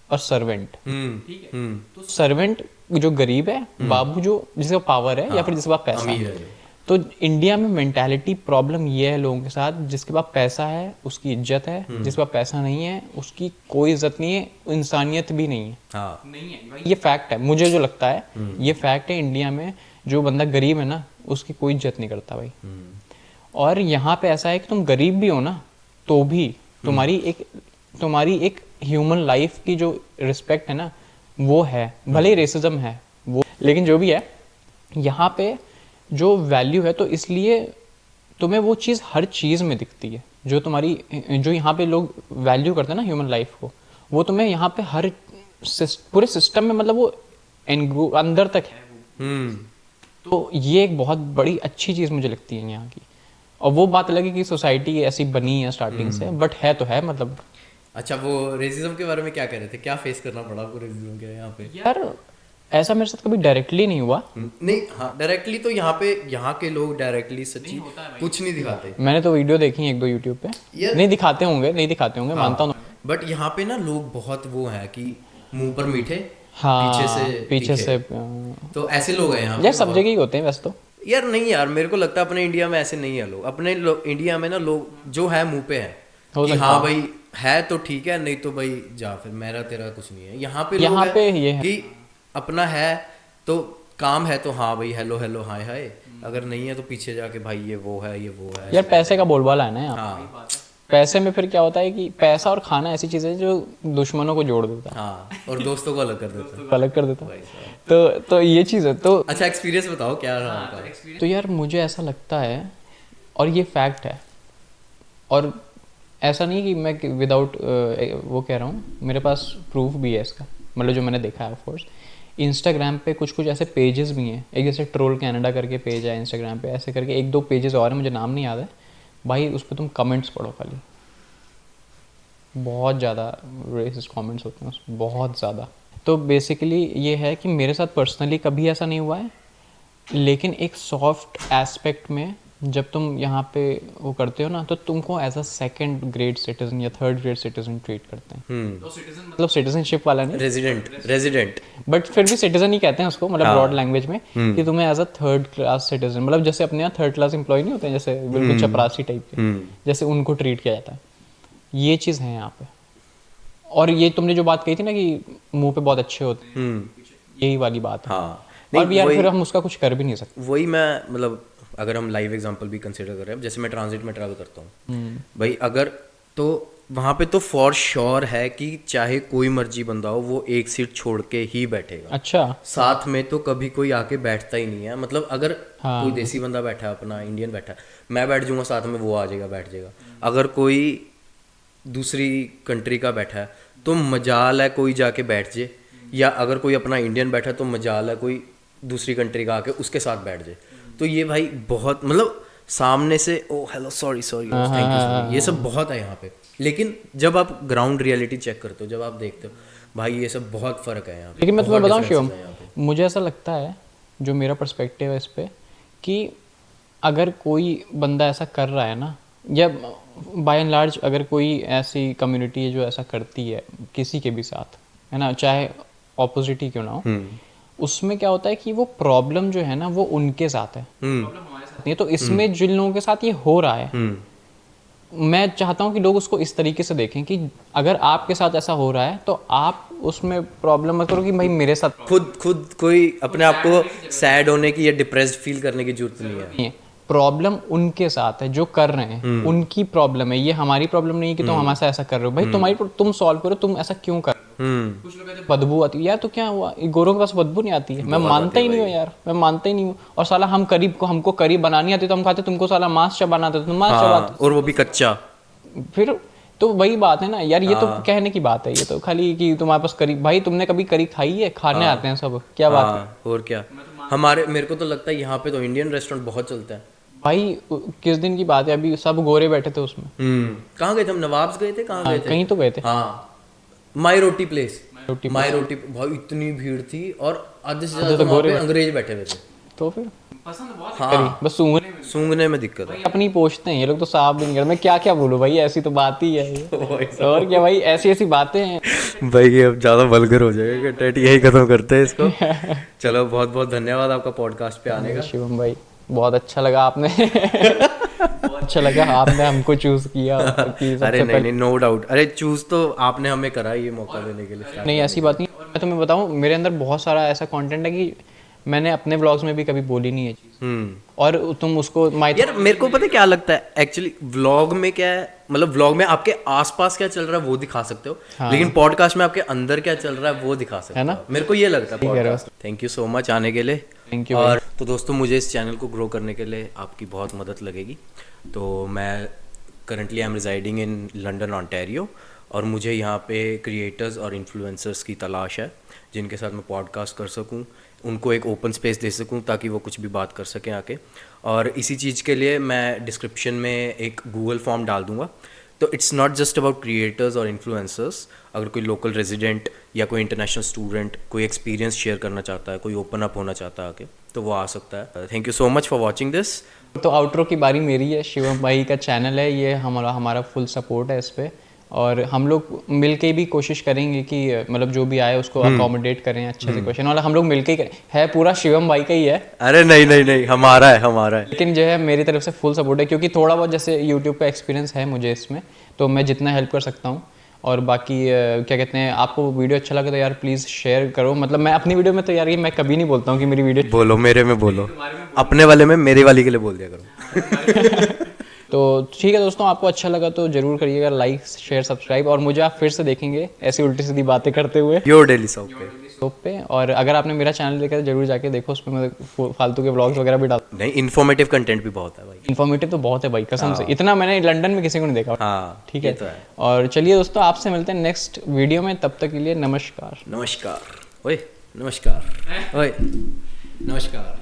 S1: और सर्वेंट, ठीक है, तो सर्वेंट जो गरीब है, बाबू जो जिसका पावर है या फिर जिसके पास पैसा है। तो इंडिया में मेंटालिटी प्रॉब्लम ये है लोगों के साथ, जिसके पास पैसा है उसकी इज्जत है, जिसके पास पैसा नहीं है उसकी कोई इज्जत नहीं है, इंसानियत भी नहीं है।
S2: हाँ।
S1: नहीं है भाई, ये फैक्ट है, मुझे जो लगता है ये फैक्ट है। इंडिया में जो बंदा गरीब है ना उसकी कोई इज्जत नहीं करता भाई। और यहाँ पे ऐसा है कि तुम गरीब भी हो ना तो भी तुम्हारी एक ह्यूमन लाइफ की जो रिस्पेक्ट है ना वो है, भले ही रेसिज्म है वो, लेकिन जो भी है यहाँ पे जो वैल्यू है, तो इसलिए तुम्हें वो चीज़ हर चीज़ में दिखती है जो तुम्हारी, जो यहाँ पे लोग वैल्यू करते हैं ना ह्यूमन लाइफ को, वो तुम्हें यहाँ पे हर पूरे सिस्टम में, मतलब वो अंदर तक है। तो ये एक बहुत बड़ी अच्छी चीज़ मुझे लगती है यहाँ की। और वो बात अलग है कि सोसाइटी ऐसी बनी है स्टार्टिंग से, बट है तो है मतलब।
S2: अच्छा, वो रेसिज्म के बारे में क्या कह रहे थे, क्या फेस करना पड़ा आपको रेसिज्म के यहाँ पे?
S1: यार ऐसा मेरे साथ कभी डायरेक्टली नहीं हुआ।
S2: नहीं, हाँ डायरेक्टली तो यहाँ के लोग डायरेक्टली सच्ची कुछ नहीं दिखाते।
S1: मैंने तो वीडियो देखी एक दो यूट्यूब पे, नहीं दिखाते होंगे, मानता हूँ।
S2: बट यहाँ पे ना लोग बहुत वो है कि मुंह पर मीठे,
S1: हाँ, पीछे से
S2: तो ऐसे लोग हैं यहाँ
S1: यार, सब जगह ही होते हैं वैसे तो।
S2: यार नहीं यार, मेरे को लगता है अपने इंडिया में ऐसे नहीं है लोग। अपने इंडिया में ना लोग जो है मुंह पे है कि हाँ भाई है तो ठीक है, नहीं तो भाई जा, फिर मेरा तेरा कुछ नहीं है। यहाँ पे
S1: यहाँ पे ये है
S2: कि अपना है तो काम है तो हाँ भाई हेलो हेलो हाय हाय, अगर नहीं है तो पीछे जाके भाई ये वो है
S1: यार। पैसे का बोलबाला है ना यहाँ।
S2: हाँ।
S1: पैसे में फिर क्या होता है कि पैसा और खाना ऐसी चीज़ है जो दुश्मनों को जोड़ देता है।
S2: हाँ, और दोस्तों को अलग कर देता
S1: है। तो ये चीज़ है। तो
S2: अच्छा, एक्सपीरियंस बताओ क्या रहा आपका?
S1: तो यार मुझे ऐसा लगता है, और ये फैक्ट है, और ऐसा नहीं कि मैं विदाउट वो कह रहा हूँ, मेरे पास प्रूफ भी है इसका, मतलब जो मैंने देखा है। ऑफकोर्स इंस्टाग्राम पे कुछ ऐसे पेजेस भी हैं, एक जैसे ट्रोल कनाडा करके पेज है इंस्टाग्राम पे, ऐसे करके एक दो पेजेस और हैं, मुझे नाम नहीं याद है भाई। उस पर तुम कमेंट्स पढ़ो, खाली बहुत ज़्यादा रेसिस्ट कमेंट्स होते हैं उसमें, बहुत ज़्यादा। तो बेसिकली ये है कि मेरे साथ पर्सनली कभी ऐसा नहीं हुआ है, लेकिन एक सॉफ्ट एस्पेक्ट में जब तुम यहाँ पे वो करते हो ना, तो तुमको as a second grade citizen या थर्ड ग्रेड सिटीजन ट्रीट करते हैं। तो सिटीजन मतलब सिटीजनशिप वाला नहीं,
S2: रेजिडेंट,
S1: बट फिर भी सिटीजन ही कहते हैं उसको, मतलब ब्रॉड लैंग्वेज में, कि तुम्हें as a third class citizen, मतलब जैसे अपने यहाँ थर्ड क्लास एम्प्लॉय नहीं होते हैं, जैसे बिल्कुल चपरासी टाइप के, जैसे उनको ट्रीट किया जाता है। ये चीज़ है यहाँ पे। और ये तुमने जो बात कही थी ना कि मुंह पे बहुत अच्छे होते हैं, यही वाली बात है।
S2: हाँ,
S1: और यार फिर हम उसका कुछ कर भी नहीं सकते।
S2: वही मैं मतलब अगर हम लाइव एग्जांपल भी कंसीडर कर रहे हैं, जैसे मैं ट्रांजिट में ट्रैवल करता हूँ भाई, अगर तो वहाँ पे तो फॉर श्योर है कि चाहे कोई मर्जी बंदा हो वो एक सीट छोड़ के ही बैठेगा।
S1: अच्छा,
S2: साथ में तो कभी कोई आके बैठता ही नहीं है। मतलब अगर कोई देसी बंदा बैठा है, अपना इंडियन बैठा है, मैं बैठ जाऊंगा साथ में, वो आ जाएगा बैठ जाएगा। अगर कोई दूसरी कंट्री का बैठा है तो मजाल है कोई जाके बैठ जाए, या अगर कोई अपना इंडियन बैठा है तो मजाल है कोई दूसरी कंट्री का आके उसके साथ बैठ जाए। तो ये भाई बहुत, मतलब सामने से ओ हेलो सॉरी थैंक यू, ये सब बहुत है यहाँ पे। लेकिन जब आप ग्राउंड रियलिटी चेक करते हो, जब आप देखते हो भाई ये सब बहुत फ़र्क है यहाँ पे।
S1: लेकिन मैं तुम्हें बताऊँ शिवम, मुझे ऐसा लगता है, जो मेरा पर्सपेक्टिव है इस पर, कि अगर कोई बंदा ऐसा कर रहा है ना, या बाय एंड लार्ज अगर कोई ऐसी कम्युनिटी है जो ऐसा करती है किसी के भी साथ, है ना, चाहे ऑपोजिट ही क्यों ना हो, उसमें क्या होता है कि वो प्रॉब्लम जो है ना वो उनके साथ है, प्रॉब्लम हमारे साथ नहीं है। तो इसमें जिन लोगों के साथ ये हो रहा है मैं चाहता हूँ कि लोग उसको इस तरीके से देखें कि अगर आपके साथ ऐसा हो रहा है तो आप उसमें प्रॉब्लम मत करो कि भाई मेरे साथ
S2: खुद कोई अपने आप को सैड होने की या डिप्रेस्ड फील करने की जरूरत नहीं है।
S1: नहीं है। प्रॉब्लम उनके साथ है जो कर रहे हैं, उनकी प्रॉब्लम है, ये हमारी प्रॉब्लम नहीं है कि तुम हमारे साथ ऐसा कर रहे हो। भाई तुम्हारी तुम सॉल्व करो, तुम ऐसा क्यों कर रहे हो। कुछ लोग कहते हैं बदबू आती है यार, तो क्या हुआ, गोरों के पास बदबू नहीं आती है? मैं मानता ही नहीं हूँ यार, मैं मानता ही नहीं हूँ। और साला हम करीब को हमको करीब बनानी आती तो हम कहते तुमको साला मांस चबाना आता, तुम मांस चबाते,
S2: और वो भी कच्चा।
S1: फिर तो वही बात है ना यार, ये तो कहने की बात है, ये तो खाली कि तुम्हारे पास करी। भाई तुमने कभी करी खाई है? खाने आते हैं सब, क्या बात है।
S2: और क्या, मेरे को तो लगता है यहाँ पे तो इंडियन रेस्टोरेंट बहुत चलता है
S1: भाई। किस दिन की बात है, अभी सब गोरे बैठे थे उसमें।
S2: कहाँ गए थे हम? नवाब्स गए थे, कहाँ गए थे?
S1: कहीं तो गए थे।
S2: हाँ, माई रोटी प्लेस। माई रोटी भाई इतनी भीड़ थी और आधे से ज्यादा वहाँ पे अंग्रेज बैठे हुए थे।
S1: तो फिर पसंद बहुत
S2: हाँ,
S1: बस
S2: सूंघने में दिक्कत है।
S1: अपनी पोछते हैं ये लोग तो साफ भी नहीं करते। मैं क्या क्या बोलूं भाई, ऐसी तो बात ही है ये। और क्या भाई, ऐसी ऐसी बातें हैं
S2: भाई, ये अब ज्यादा वल्गर हो जाएगा, टेट यही खत्म करते हैं इसको। चलो, बहुत बहुत धन्यवाद आपका पॉडकास्ट पे आने का।
S1: शिवम भाई, बहुत अच्छा लगा आपने बहुत अच्छा लगा आपने हमको चूज किया कि
S2: अरे नहीं, नो डाउट। अरे चूज तो आपने हमें करा ये मौका देने के लिए।
S1: नहीं, ऐसी बात नहीं। मैं तुम्हें बताऊं, मेरे अंदर बहुत सारा ऐसा कंटेंट है कि मैंने अपने व्लॉग्स में भी कभी बोली नहीं है चीज। और तुम उसको
S2: यार मेरे को पता है क्या लगता है एक्चुअली, व्लॉग में क्या है, मतलब व्लॉग में आपके आसपास क्या चल रहा है वो दिखा सकते हो, लेकिन पॉडकास्ट में आपके अंदर क्या चल रहा है वो दिखा सकते हो, है ना? मेरे को ये लगता है। थैंक यू सो मच आने के लिए।
S1: Thank you.
S2: और तो दोस्तों, मुझे इस चैनल को ग्रो करने के लिए आपकी बहुत मदद लगेगी। तो मैं currently I am residing in London Ontario, और मुझे यहाँ पे क्रिएटर्स और इन्फ्लुएंसर्स की तलाश है जिनके साथ मैं पॉडकास्ट कर सकूँ, उनको एक ओपन स्पेस दे सकूं ताकि वो कुछ भी बात कर सकें आके। और इसी चीज़ के लिए मैं डिस्क्रिप्शन में एक गूगल फॉर्म डाल दूंगा। तो it's not just about creators और इन्फ्लुएंसर्स। अगर कोई लोकल रेजिडेंट या कोई इंटरनेशनल स्टूडेंट कोई एक्सपीरियंस शेयर करना चाहता है, कोई ओपन अप होना चाहता है आके, तो वो आ सकता है। Thank you so much for watching this.
S1: तो आउटरो की बारी मेरी है। शिवम भाई का चैनल है ये, हमारा फुल सपोर्ट है इस पर। और हम लोग मिलके भी कोशिश करेंगे कि मतलब जो भी आए उसको अकोमोडेट करें अच्छे से। क्वेश्चन वाला हम लोग मिलके ही करें, है पूरा शिवम भाई का ही है।
S2: अरे नहीं, हमारा है।
S1: लेकिन जो है मेरी तरफ से फुल सपोर्ट है, क्योंकि थोड़ा बहुत जैसे यूट्यूब का एक्सपीरियंस है मुझे इसमें, तो मैं जितना हेल्प कर सकता हूँ। और बाकी क्या कहते हैं, आपको वीडियो अच्छा लगे तो यार प्लीज़ शेयर करो। मतलब मैं अपनी वीडियो में तो यार ये मैं कभी नहीं बोलता हूँ कि मेरी वीडियो
S2: बोलो, मेरे में बोलो, अपने वाले में, मेरे वाली के लिए बोल दिया करो।
S1: तो ठीक है दोस्तों, आपको अच्छा लगा तो जरूर करिएगा लाइक शेयर सब्सक्राइब। और मुझे आप फिर से देखेंगे ऐसी उल्टी सीधी बातें करते हुए
S2: योर डेली शॉप
S1: पे। और अगर आपने मेरा चैनल देखा तो जरूर जाके देखो, उसमें मैं फालतू के व्लॉग्स वगैरह भी डालता हूं।
S2: नहीं, इन्फॉर्मेटिव कंटेंट भी बहुत है भाई।
S1: इन्फॉर्मेटिव तो बहुत है भाई, कसम से। इतना मैंने लंदन में किसी को नहीं देखा।
S2: हाँ,
S1: ठीक है, तो है। और चलिए दोस्तों, आपसे मिलते हैं नेक्स्ट वीडियो में, तब तक के लिए नमस्कार।
S2: नमस्कार। ओए नमस्कार। ओए नमस्कार।